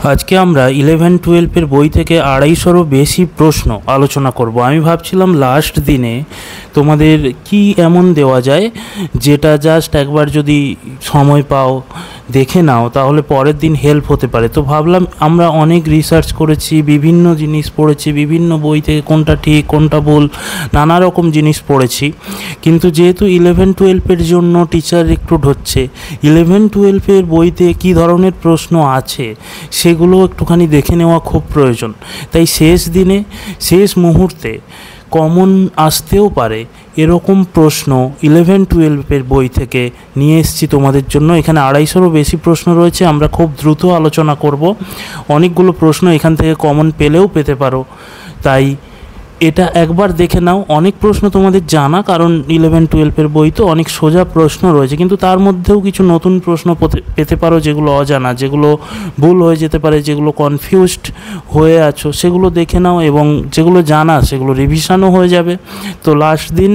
আজকে আমরা 11-12 বই থেকে 250-রও বেশি প্রশ্ন আলোচনা করব। আমি ভাবছিলাম লাস্ট দিনে তোমাদের কি এমন দেওয়া যায় যেটা জাস্ট একবার যদি সময় পাও দেখে নাও তাহলে পরের দিন হেল্প হতে পারে। তো ভাবলাম আমরা অনেক রিসার্চ করেছি, বিভিন্ন জিনিস পড়েছি, বিভিন্ন বই থেকে কোনটা ঠিক কোনটা ভুল নানা রকম জিনিস পড়েছি, কিন্তু যেহেতু 11-12 জন্য টিচার রিক্রুট হচ্ছে, 11-12 বইতে কী ধরনের প্রশ্ন আছে সেগুলো একটুখানি দেখে নেওয়া খুব প্রয়োজন। তাই শেষ দিনে শেষ মুহূর্তে কমন আসতেও পারে এরকম প্রশ্ন 11-12 বই থেকে নিয়ে এসেছি তোমাদের জন্য। এখানে 250-রও বেশি প্রশ্ন রয়েছে, আমরা খুব দ্রুত আলোচনা করব। অনেকগুলো প্রশ্ন এখান থেকে কমন পেলেও পেতে পারো, তাই এটা একবার দেখে নাও। অনেক প্রশ্ন তোমাদের জানা, কারণ 11-12 বই তো অনেক সোজা প্রশ্ন রয়েছে, কিন্তু তার মধ্যেও কিছু নতুন প্রশ্ন পেতে পারো যেগুলো অজানা, যেগুলো ভুল হয়ে যেতে পারে, যেগুলো কনফিউজড হয়ে আছো সেগুলো দেখে নাও, এবং যেগুলো জানা সেগুলো রিভিশনও হয়ে যাবে। তো লাস্ট দিন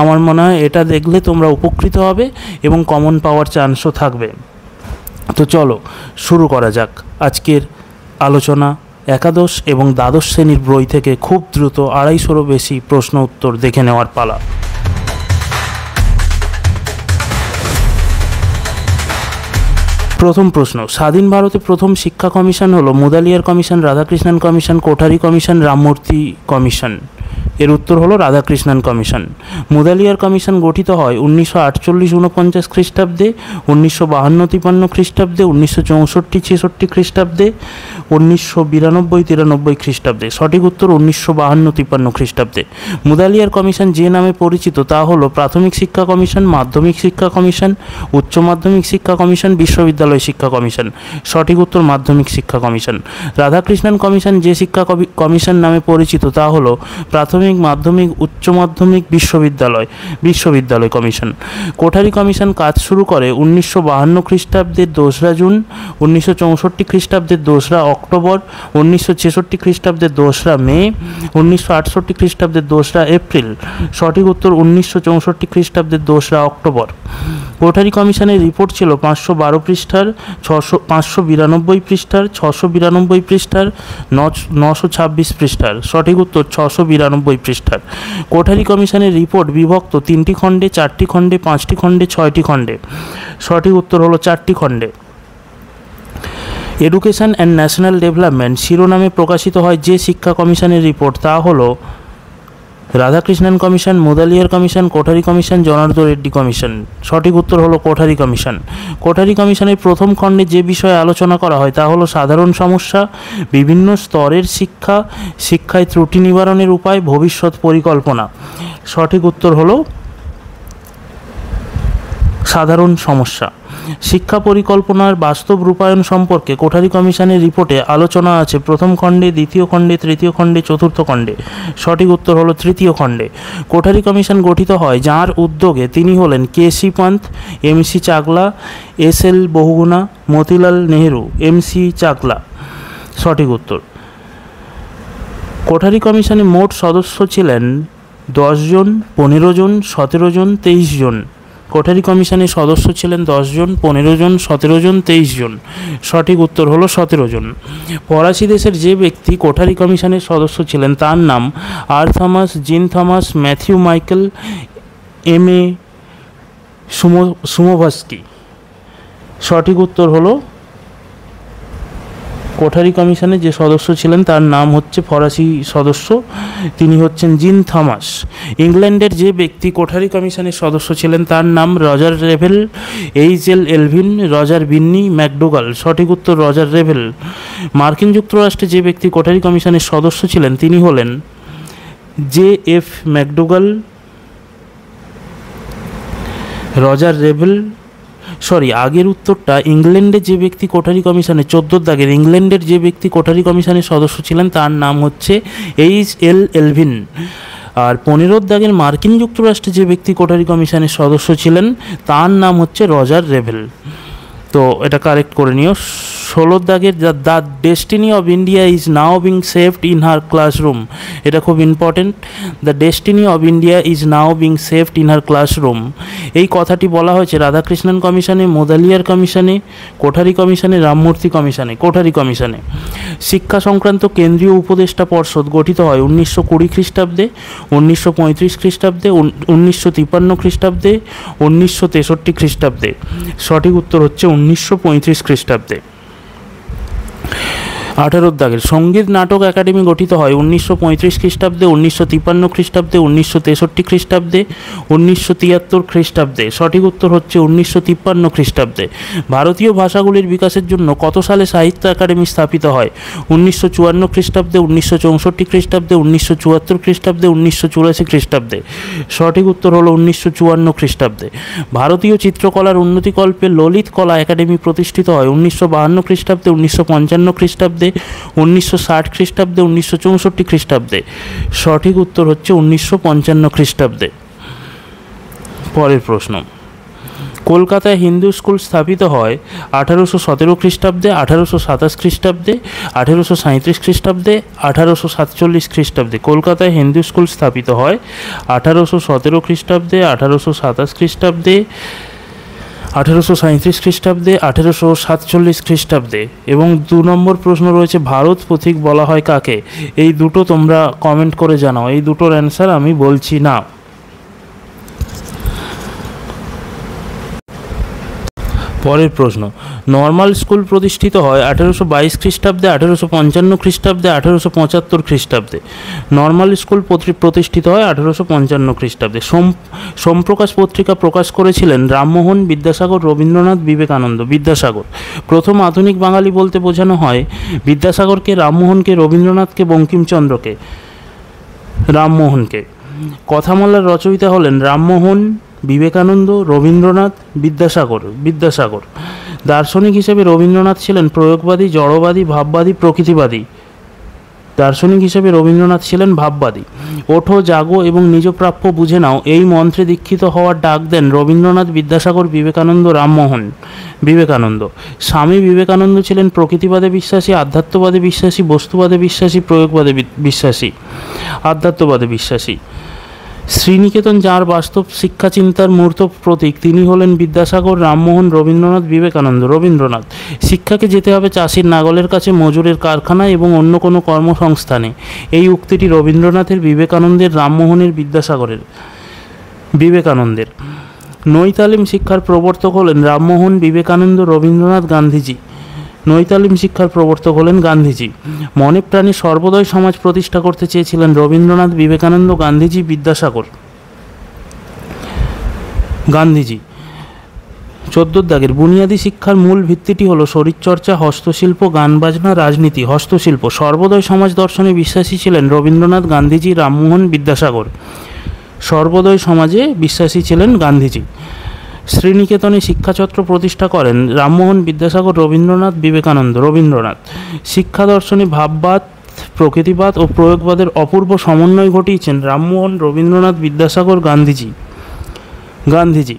আমার মনে হয় এটা দেখলে তোমরা উপকৃত হবে এবং কমন পাওয়ার চান্সও থাকবে। তো চলো শুরু করা যাক আজকের আলোচনা। একাদশ এবং দ্বাদশ শ্রেণীর বই থেকে খুব দ্রুত 250-রও বেশি প্রশ্ন উত্তর দেখে নেওয়ার পালা। প্রথম প্রশ্ন, স্বাধীন ভারতে প্রথম শিক্ষা কমিশন হলো Mudaliar commission, Radhakrishnan commission, Kothari commission, Ramamurthy commission? এর উত্তর হলো রাধাকৃষ্ণন কমিশন। মুদালিয়ার কমিশন গঠিত হয় 1948-49 খ্রিস্টাব্দে, 1952-53 খ্রিস্টাব্দে, 1964-66 খ্রিস্টাব্দে, 1992-93 খ্রিস্টাব্দে। সঠিক উত্তর 1952-53 খ্রিস্টাব্দে। মুদালিয়ার কমিশন যে নামে পরিচিত তা হলো প্রাথমিক শিক্ষা কমিশন, মাধ্যমিক শিক্ষা কমিশন, উচ্চ মাধ্যমিক শিক্ষা কমিশন, বিশ্ববিদ্যালয় শিক্ষা কমিশন। সঠিক উত্তর মাধ্যমিক শিক্ষা কমিশন। রাধাকৃষ্ণন কমিশন যে শিক্ষা কমিশন নামে পরিচিত তা হলো প্রাথমিক, মাধ্যমিক, উচ্চ মাধ্যমিক, বিশ্ববিদ্যালয় কমিশন। কোঠারি কমিশন কাজ শুরু করে 1952 খ্রিস্টাব্দের 2রা জুন, 1964 খ্রিস্টাব্দের 2রা অক্টোবর, 1966 খ্রিস্টাব্দের 2রা মে, 1968 খ্রিস্টাব্দের 2রা এপ্রিল। সঠিক উত্তর 1964 খ্রিস্টাব্দের 2রা অক্টোবর। কোঠারি কমিশনের রিপোর্ট ছিল 512 পৃষ্ঠার, 592 পৃষ্ঠার, 692 পৃষ্ঠার, 926 পৃষ্ঠার। সঠিক উত্তর 692 পৃষ্ঠার। কোঠারি কমিশনের রিপোর্ট বিভক্ত 3টি খণ্ডে, 4টি খণ্ডে, 5টি খণ্ডে, 6টি খণ্ডে। সঠিক উত্তর হলো 4টি খণ্ডে। এডুকেশন অ্যান্ড ন্যাশনাল ডেভেলপমেন্ট শিরোনামে প্রকাশিত হয় যে শিক্ষা কমিশনের রিপোর্ট তা হলো Radhakrishnan commission, Mudaliar commission, Kothari commission, Janardan Reddy commission. সঠিক উত্তর হলো কোঠারি কমিশন। কোঠারি কমিশনের প্রথম খণ্ডে যে বিষয়ে আলোচনা করা হয় তা হলো সাধারণ সমস্যা, বিভিন্ন স্তরের শিক্ষা, শিক্ষায় ত্রুটি নিবারণের উপায়, ভবিষ্যৎ পরিকল্পনা। সঠিক উত্তর হলো সাধারণ সমস্যা। শিক্ষা পরিকল্পনার বাস্তব রূপায়ণ সম্পর্কে কোঠারি কমিশনের রিপোর্টে আলোচনা আছে প্রথম খণ্ডে, দ্বিতীয় খণ্ডে, তৃতীয় খণ্ডে, চতুর্থ খণ্ডে। সঠিক উত্তর হলো তৃতীয় খণ্ডে। কোঠারি কমিশন গঠিত হয় যার উদ্যোগে তিনি হলেন KC Pant, MC Chagla, SL Bahuguna, Motilal Nehru, MC Chagla. সঠিক উত্তর। কোঠারি কমিশনে মোট সদস্য ছিলেন 10 জন, 15 জন, 17 জন, 23 জন। কোঠারি কমিশনের সদস্য ছিলেন 10 জন, 15 জন, 17 জন, 23 জন। সঠিক উত্তর হলো 17 জন। ফরাসি দেশের যে ব্যক্তি কোঠারি কমিশনের সদস্য ছিলেন তার নাম আর থমাস, জিন Thomas, Matthew Michael, M A সুমোভাস্কি। সঠিক উত্তর হলো কোঠারি কমিশনের যে সদস্য ছিলেন তার নাম হচ্ছে ফরাসি সদস্য, তিনি হচ্ছেন জিন থমাস। ইংল্যান্ডের যে ব্যক্তি কোঠারি কমিশনের সদস্য ছিলেন তার নাম Roger Revelle, HL. Elvin, Roger Binny, McDougall. সঠিক উত্তর রজার রেভেল। মার্কিন যুক্তরাষ্ট্রে যে ব্যক্তি কোঠারি কমিশনের সদস্য ছিলেন তিনি হলেন জে.এফ. ম্যাকডোগাল, রজার রেভেল। আগের উত্তরটা ইংল্যান্ডের যে ব্যক্তি কোঠারি কমিশনের 14 দাগের ইংল্যান্ডের যে ব্যক্তি কোঠারি কমিশনের সদস্য ছিলেন তার নাম হচ্ছে এইচ.এল. এলভিন। আর 15 দাগের মার্কিন যুক্তরাষ্ট্রে যে ব্যক্তি কোঠারি কমিশনের সদস্য ছিলেন তার নাম হচ্ছে রজার রেভেল। তো এটা কারেক্ট করে নিও। 16 দাগের the destiny of India is now being saved in her classroom, এটা খুব important. The destiny of India is now being saved in her classroom, এই কথাটি বলা হয়েছে রাধাকৃষ্ণন কমিশনে, মোদালিয়ার কমিশনে, কোঠারি কমিশনে, রামমূর্তি কমিশনে, কোঠারি কমিশনে। শিক্ষা সংক্রান্ত কেন্দ্রীয় উপদেষ্টা পর্ষদ গঠিত হয় 1920 খ্রিস্টাব্দে, 1935 খ্রিস্টাব্দে, 1953 খ্রিস্টাব্দে, 1963 খ্রিস্টাব্দে। সঠিক উত্তর হচ্ছে 1935 খ্রিস্টাব্দে। 18 দাগের সঙ্গীত নাটক একাডেমি গঠিত হয় 1935 খ্রিস্টাব্দে, 1953 খ্রিস্টাব্দে, 1963 খ্রিস্টাব্দে, 1973 খ্রিস্টাব্দে। সঠিক উত্তর হচ্ছে 1953 খ্রিস্টাব্দে। ভারতীয় ভাষাগুলির বিকাশের জন্য কত সালে সাহিত্য একাডেমি স্থাপিত হয়? 1954 খ্রিস্টাব্দে, 1964 খ্রিস্টাব্দে, 1974 খ্রিস্টাব্দে, 1984 খ্রিস্টাব্দে। সঠিক উত্তর হলো 1954 খ্রিস্টাব্দে। ভারতীয় চিত্রকলার উন্নতিকল্পে ললিত কলা একাডেমি প্রতিষ্ঠিত হয় 1952 খ্রিস্টাব্দে, 1955 খ্রিস্টাব্দে, 1960 খ্রিস্টাব্দে, 1964 খ্রিস্টাব্দে। সঠিক উত্তর হচ্ছে 1955 খ্রিস্টাব্দে। পরের প্রশ্ন, কলকাতায় হিন্দু স্কুল স্থাপিত হয় 1817 খ্রিস্টাব্দে, 1827 খ্রিস্টাব্দে, 1837 খ্রিস্টাব্দে, 1847 খ্রিস্টাব্দে। কলকাতায় হিন্দু স্কুল স্থাপিত হয় 1817 খ্রিস্টাব্দে, 1827 খ্রিস্টাব্দে, 1837 খ্রিস্টাব্দে, 1847 খ্রিস্টাব্দে। এবং 2 নম্বর প্রশ্ন রয়েছে, ভারত পথিক বলা হয় কাকে? এই দুটো তোমরা কমেন্ট করে জানাও, এই দুটোর অ্যান্সার আমি বলছি না। পরের প্রশ্ন, নর্মাল স্কুল প্রতিষ্ঠিত হয় 1822 খ্রিস্টাব্দে, 1855 খ্রিস্টাব্দে, 1875 খ্রিস্টাব্দে। নর্মাল স্কুল প্রতিষ্ঠিত হয় 1855 খ্রিস্টাব্দে। সোমপ্রকাশ পত্রিকা প্রকাশ করেছিলেন রামমোহন, বিদ্যাসাগর, রবীন্দ্রনাথ, বিবেকানন্দ। বিদ্যাসাগর। প্রথম আধুনিক বাঙালি বলতে বোঝানো হয় বিদ্যাসাগরকে, রামমোহনকে, রবীন্দ্রনাথকে, বঙ্কিমচন্দ্রকে। রামমোহনকে। কথামালার রচয়িতা হলেন রামমোহন, বিবেকানন্দ, রবীন্দ্রনাথ, বিদ্যাসাগর। বিদ্যাসাগর। দার্শনিক হিসেবে রবীন্দ্রনাথ ছিলেন প্রয়োগবাদী, জড়বাদী, ভাববাদী, প্রকৃতিবাদী। দার্শনিক হিসেবে রবীন্দ্রনাথ ছিলেন ভাববাদী। ওঠো, জাগো এবং নিজ প্রাপ্য বুঝে নাও, এই মন্ত্রে দীক্ষিত হওয়ার ডাক দেন রবীন্দ্রনাথ, বিদ্যাসাগর, বিবেকানন্দ, রামমোহন। বিবেকানন্দ। স্বামী বিবেকানন্দ ছিলেন প্রকৃতিবাদে বিশ্বাসী, আধ্যাত্মবাদে বিশ্বাসী, বস্তুবাদে বিশ্বাসী, প্রয়োগবাদে বিশ্বাসী। আধ্যাত্মবাদে বিশ্বাসী। শ্রীনিকেতন যাঁর বাস্তব শিক্ষা চিন্তার মূর্ত প্রতীক, তিনি হলেন বিদ্যাসাগর, রামমোহন, রবীন্দ্রনাথ, বিবেকানন্দ। রবীন্দ্রনাথ। শিক্ষাকে যেতে হবে চাষির নাগলের কাছে, মজুরের কারখানায় এবং অন্য কোনো কর্মসংস্থানে, এই উক্তিটি রবীন্দ্রনাথের, বিবেকানন্দের, রামমোহনের, বিদ্যাসাগরের। বিবেকানন্দের। নৈতালিম শিক্ষার প্রবর্তক হলেন রামমোহন, বিবেকানন্দ, রবীন্দ্রনাথ, গান্ধীজি। নৈতালিম শিক্ষার প্রবর্তক হলেন গান্ধীজি। মনে প্রাণে সর্বোদয় সমাজ প্রতিষ্ঠা করতে চেয়েছিলেন রবীন্দ্রনাথ, বিবেকানন্দ, গান্ধীজি, বিদ্যাসাগর। গান্ধীজি। 14 দাগের বুনিয়াদী শিক্ষার মূল ভিত্তিটি হলো শরীরচর্চা, হস্তশিল্প, গান বাজনা, রাজনীতি। হস্তশিল্প। সর্বোদয় সমাজ দর্শনে বিশ্বাসী ছিলেন রবীন্দ্রনাথ, গান্ধীজি, রামমোহন, বিদ্যাসাগর। সর্বোদয় সমাজে বিশ্বাসী ছিলেন গান্ধীজি। শ্রীনিকেতনে শিক্ষাচক্র প্রতিষ্ঠা করেন রামমোহন, বিদ্যাসাগর, রবীন্দ্রনাথ, বিবেকানন্দ। রবীন্দ্রনাথ। শিক্ষা দর্শনে ভাববাদ, প্রকৃতিবাদ ও প্রয়োগবাদের অপূর্ব সমন্বয় ঘটিয়েছেন রামমোহন, রবীন্দ্রনাথ, বিদ্যাসাগর, গান্ধীজি। গান্ধীজি।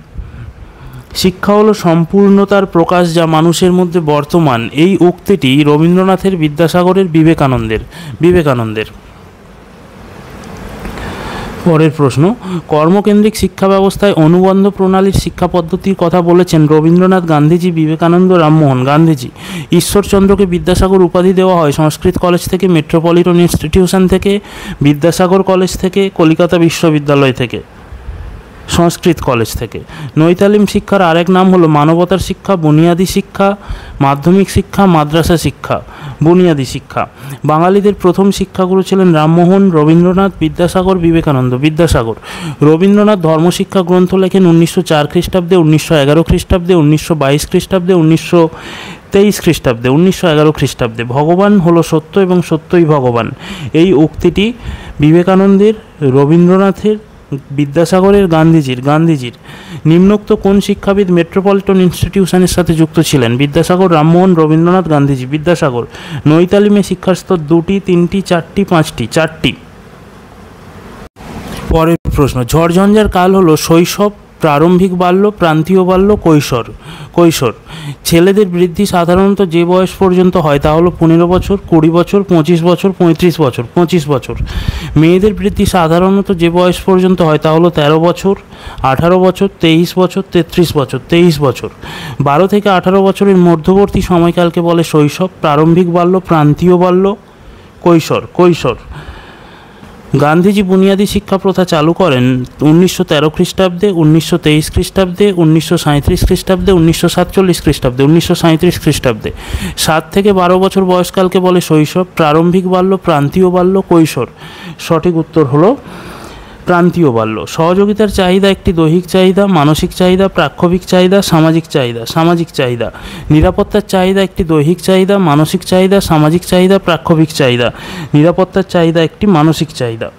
শিক্ষা হলো সম্পূর্ণতার প্রকাশ যা মানুষের মধ্যে বর্তমান, এই উক্তিটি রবীন্দ্রনাথের, বিদ্যাসাগরের, বিবেকানন্দের। বিবেকানন্দের। পরের প্রশ্ন, কর্মকেন্দ্রিক শিক্ষা ব্যবস্থায় অনুবন্ধ প্রণালীর শিক্ষা পদ্ধতির কথা বলেছেন রবীন্দ্রনাথ, গান্ধীজি, বিবেকানন্দ, রামমোহন। গান্ধীজি। ঈশ্বরচন্দ্রকে বিদ্যাসাগর উপাধি দেওয়া হয় সংস্কৃত কলেজ থেকে, মেট্রোপলিটন ইনস্টিটিউশন থেকে, বিদ্যাসাগর কলেজ থেকে, কলিকাতা বিশ্ববিদ্যালয় থেকে। সংস্কৃত কলেজ থেকে। নৈতালিম শিক্ষার আরেক নাম হলো মানবতার শিক্ষা, বুনিয়াদী শিক্ষা, মাধ্যমিক শিক্ষা, মাদ্রাসা শিক্ষা। বুনিয়াদী শিক্ষা। বাঙালিদের প্রথম শিক্ষাগুরু ছিলেন রামমোহন, রবীন্দ্রনাথ, বিদ্যাসাগর, বিবেকানন্দ। বিদ্যাসাগর। রবীন্দ্রনাথ ধর্মশিক্ষা গ্রন্থ লেখেন 1904 খ্রিস্টাব্দে, 1911 খ্রিস্টাব্দে, 1922 খ্রিস্টাব্দে, 1923 খ্রিস্টাব্দে, 1911 খ্রিস্টাব্দে। ভগবান হলো সত্য এবং সত্যই ভগবান, এই উক্তিটি বিবেকানন্দের, রবীন্দ্রনাথের, বিদ্যাসাগরের, গান্ধীজির। গান্ধীজির। নিম্নোক্ত কোন শিক্ষাবিদ মেট্রোপলিটন ইনস্টিটিউশনের সাথে যুক্ত ছিলেন? বিদ্যাসাগর, রামমোহন, রবীন্দ্রনাথ, গান্ধীজি। বিদ্যাসাগর। নৈতালিমে শিক্ষার স্তর 2টি, 3টি, 4টি, 5টি। 4টি। পরের প্রশ্ন, ঝড়ঝঞ্ঝার কাল হলো শৈশব, প্রারম্ভিক বাল্য, প্রান্তীয় বাল্য, কৈশোর। কৈশোর ছেলেদের বৃদ্ধি সাধারণত যে বয়স পর্যন্ত হয় তা হলো 15 বছর, 20 বছর, 25 বছর, 35 বছর, 25 বছর। মেয়েদের বৃদ্ধি সাধারণত যে বয়স পর্যন্ত হয় তা হলো 13 বছর, 18 বছর, 23 বছর, 33 বছর, 23 বছর। 12 থেকে 18 বছরের মধ্যবর্তী সময়কালকে বলে শৈশব, প্রারম্ভিক বাল্য, প্রান্তীয় বাল্য, কৈশোর। কৈশোর গান্ধীজি বুনিয়াদী শিক্ষা প্রথা চালু করেন 1913 খ্রিস্টাব্দে, 1923 খ্রিস্টাব্দে, 1937 খ্রিস্টাব্দে, 1947 খ্রিস্টাব্দে, 1937 খ্রিস্টাব্দে। 7 থেকে 12 বছর বয়সকালকে বলে শৈশব, প্রারম্ভিক বাল্য, প্রান্তীয় বাল্য, কৈশোর। সঠিক উত্তর হলো প্রান্তীয় বাল্য। সহযোগিতার চাহিদা একটি দৈহিক চাহিদা, মানসিক চাহিদা, প্রাক্ষবিক চাহিদা, সামাজিক চাহিদা। সামাজিক চাহিদা। নিরাপত্তার চাহিদা একটি দৈহিক চাহিদা, মানসিক চাহিদা, সামাজিক চাহিদা, প্রাক্ষবিক চাহিদা। নিরাপত্তার চাহিদা একটি মানসিক চাহিদা।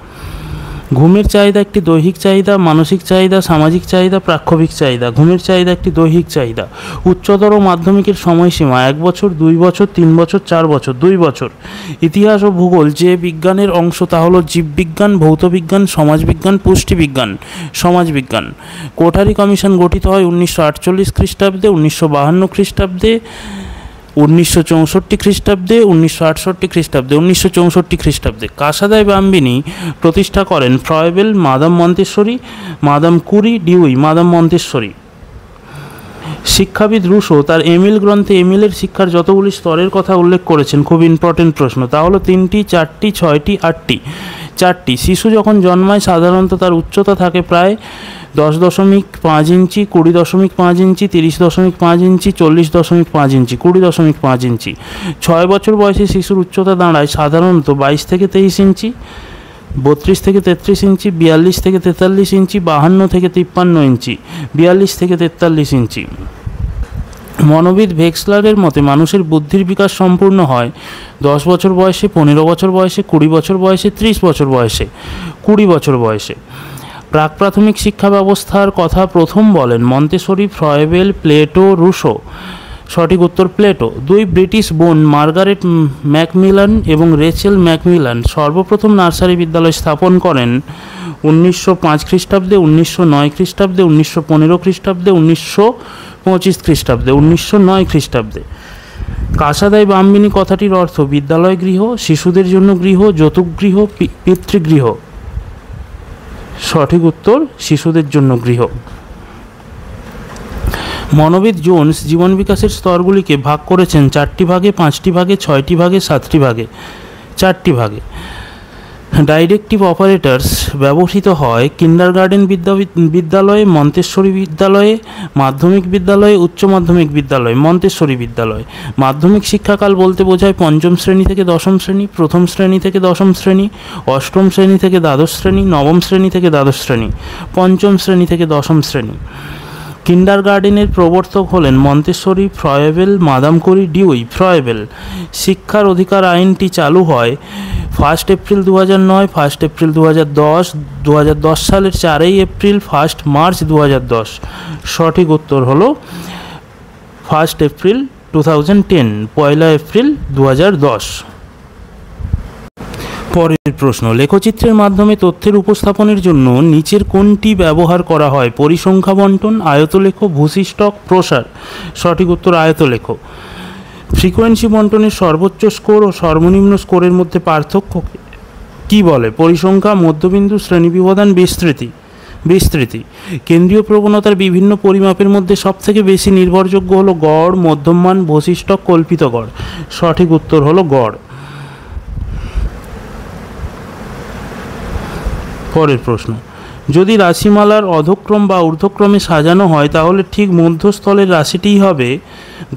ঘুমের চাহিদা একটি দৈহিক চাহিদা, মানসিক চাহিদা, সামাজিক চাহিদা, প্রাক্ষবিক চাহিদা। ঘুমের চাহিদা একটি দৈহিক চাহিদা। উচ্চতর মাধ্যমিকের সময়সীমা 1 বছর, 2 বছর, 3 বছর, 4 বছর। 2 বছর। ইতিহাস ও ভূগোল যে বিজ্ঞানের অংশ তা হলো জীববিজ্ঞান, ভৌতবিজ্ঞান, সমাজবিজ্ঞান, পুষ্টিবিজ্ঞান। সমাজবিজ্ঞান। কোঠারি কমিশন গঠিত হয় 1948 খ্রিস্টাব্দে, 1952 খ্রিস্টাব্দে, 1964 খ্রিস্টাব্দে, 1968 খ্রিস্টাব্দে, 1964 খ্রিস্টাব্দে। কাসাদাই বাম্বিনী প্রতিষ্ঠা করেন Froebel, madame Montessori, Madame Curie, dewy, madame Montessori. শিক্ষাবিদ রুশো তার এমিল গ্রন্থে এমিলের শিক্ষার যতগুলি স্তরের কথা উল্লেখ করেছেন, খুব ইম্পর্টেন্ট প্রশ্ন, তা হলো 3টি, 4টি, 6টি, 8টি। 4টি। শিশু যখন জন্মায় সাধারণত তার উচ্চতা থাকে প্রায় 10.5 ইঞ্চি, 20.5 ইঞ্চি, 30.5 ইঞ্চি, 40.5 ইঞ্চি, 20.5 ইঞ্চি। 6 বছর বয়সে শিশুর উচ্চতা দাঁড়ায় সাধারণত 22 থেকে 23 ইঞ্চি, 32 থেকে 33 ইঞ্চি, 42 থেকে 43 ইঞ্চি, 52 থেকে 53 ইঞ্চি, 42 থেকে 43 ইঞ্চি। মনোবিদ ভেক্সলারের মতে মানুষের বুদ্ধির বিকাশ সম্পূর্ণ হয় 10 বছর বয়সে, 15 বছর বয়সে, 20 বছর বয়সে, 30 বছর বয়সে, 20 বছর বয়সে। প্রাক প্রাথমিক শিক্ষা ব্যবস্থার কথা প্রথম বলেন মন্তেসরি, ফ্রয়েবেল, প্লেটো, রুশো। সঠিক উত্তর প্লেটো। 2 ব্রিটিশ বোন মার্গারেট ম্যাকমিলান এবং রেচেল ম্যাকমিলান সর্বপ্রথম নার্সারি বিদ্যালয় স্থাপন করেন 1905 খ্রিস্টাব্দে, 1909 খ্রিস্টাব্দে, 1915 খ্রিস্টাব্দে, 1925 খ্রিস্টাব্দে, 1909 খ্রিস্টাব্দে। কাসাদাই বাম্বিনী কথাটির অর্থ বিদ্যালয় গৃহ, শিশুদের জন্য গৃহ, যৌতুক গৃহ, পিতৃগৃহ। সঠিক উত্তর শিশুদের জন্য গৃহ। মনোবিদ জোন্স জীবন বিকাশের স্তরগুলিকে ভাগ করেছেন 4টি ভাগে, 5টি ভাগে, 6টি ভাগে, 7টি ভাগে। 4টি ভাগে। ডাইরেক্টিভ অপারেটরস ব্যবহৃত হয় কিন্ডারগার্টেন বিদ্যালয়ে, মন্তেশ্বরী বিদ্যালয়ে, মাধ্যমিক বিদ্যালয়ে, উচ্চ মাধ্যমিক বিদ্যালয়ে। মন্তেশ্বরী বিদ্যালয়। মাধ্যমিক শিক্ষাকাল বলতে বোঝায় 5ম শ্রেণী থেকে 10ম শ্রেণী, 1ম শ্রেণী থেকে 10ম শ্রেণী, 8ম শ্রেণী থেকে দ্বাদশ শ্রেণী, 9ম শ্রেণী থেকে দ্বাদশ শ্রেণী, 5ম শ্রেণী থেকে 10ম শ্রেণী। কিন্ডারগার্টেনের প্রবর্তক হলেন Montessori, Froebel, Madame Curie, dewy. Froebel. শিক্ষার অধিকার আইনটি চালু হয় 1 এপ্রিল 2009, 1 এপ্রিল 2010, 2010 সালের 4 এপ্রিল, 1 মার্চ 2010। সঠিক উত্তর হলো 1 এপ্রিল 2010, 1 এপ্রিল 2010। পরের প্রশ্ন, লেখচিত্রের মাধ্যমে তথ্যের উপস্থাপনের জন্য নিচের কোনটি ব্যবহার করা হয়? পরিসংখ্যা বন্টন, আয়তলেখ, ভূশিষ্টক, প্রসার। সঠিক উত্তর আয়তলেখ। ফ্রিকোয়েন্সি বন্টনের সর্বোচ্চ স্কোর ও সর্বনিম্ন স্কোরের মধ্যে পার্থক্য কী বলে? পরিসংখ্যা, মধ্যবিন্দু, শ্রেণীবিভাজন, বিস্তৃতি। বিস্তৃতি। কেন্দ্রীয় প্রবণতার বিভিন্ন পরিমাপের মধ্যে সবথেকে বেশি নির্ভরযোগ্য হলো গড়, মধ্যমান, বৈশিষ্ট্য, কল্পিত গড়। সঠিক উত্তর হলো গড়। পরের প্রশ্ন, যদি রাশিমালার অধক্রম বা ঊর্ধ্বক্রমে সাজানো হয় তাহলে ঠিক মধ্যস্থলের রাশিটিই হবে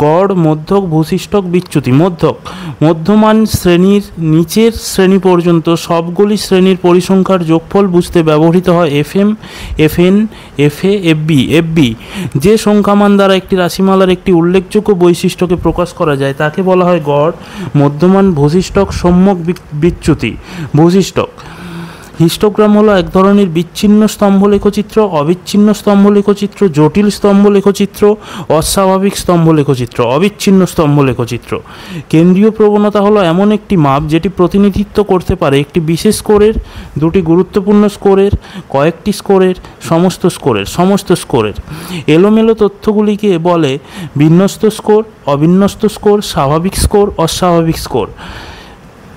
গড়, মধ্যক, ভূশিষ্টক, বিচ্যুতি। মধ্যক। মধ্যমান শ্রেণীর নিচের শ্রেণী পর্যন্ত সবগুলি শ্রেণীর পরিসংখ্যার যোগফল বুঝতে ব্যবহৃত হয় FM, FN, FA, FB। যে সংখ্যামান দ্বারা একটি রাশিমালার একটি উল্লেখযোগ্য বৈশিষ্ট্যকে প্রকাশ করা যায় তাকে বলা হয় গড়, মধ্যমান, ভূশিষ্টক, সম্যক, বিচ্যুতি। ভূশিষ্টক। হিস্টোগ্রাম হলো এক ধরনের বিচ্ছিন্ন স্তম্ভ লেখচিত্র, অবিচ্ছিন্ন স্তম্ভ লেখচিত্র, জটিল স্তম্ভ লেখচিত্র, অস্বাভাবিক স্তম্ভ লেখচিত্র, অবিচ্ছিন্ন স্তম্ভ লেখচিত্র। কেন্দ্রীয় প্রবণতা হলো এমন একটি মাপ যেটি প্রতিনিধিত্ব করতে পারে একটি বিশেষ স্কোরের, দুটি গুরুত্বপূর্ণ স্কোরের, কয়েকটি স্কোরের, সমস্ত স্কোরের। এলোমেলো তথ্যগুলিকে বলে বিন্যস্ত স্কোর, অবিন্যস্ত স্কোর, স্বাভাবিক স্কোর, অস্বাভাবিক স্কোর,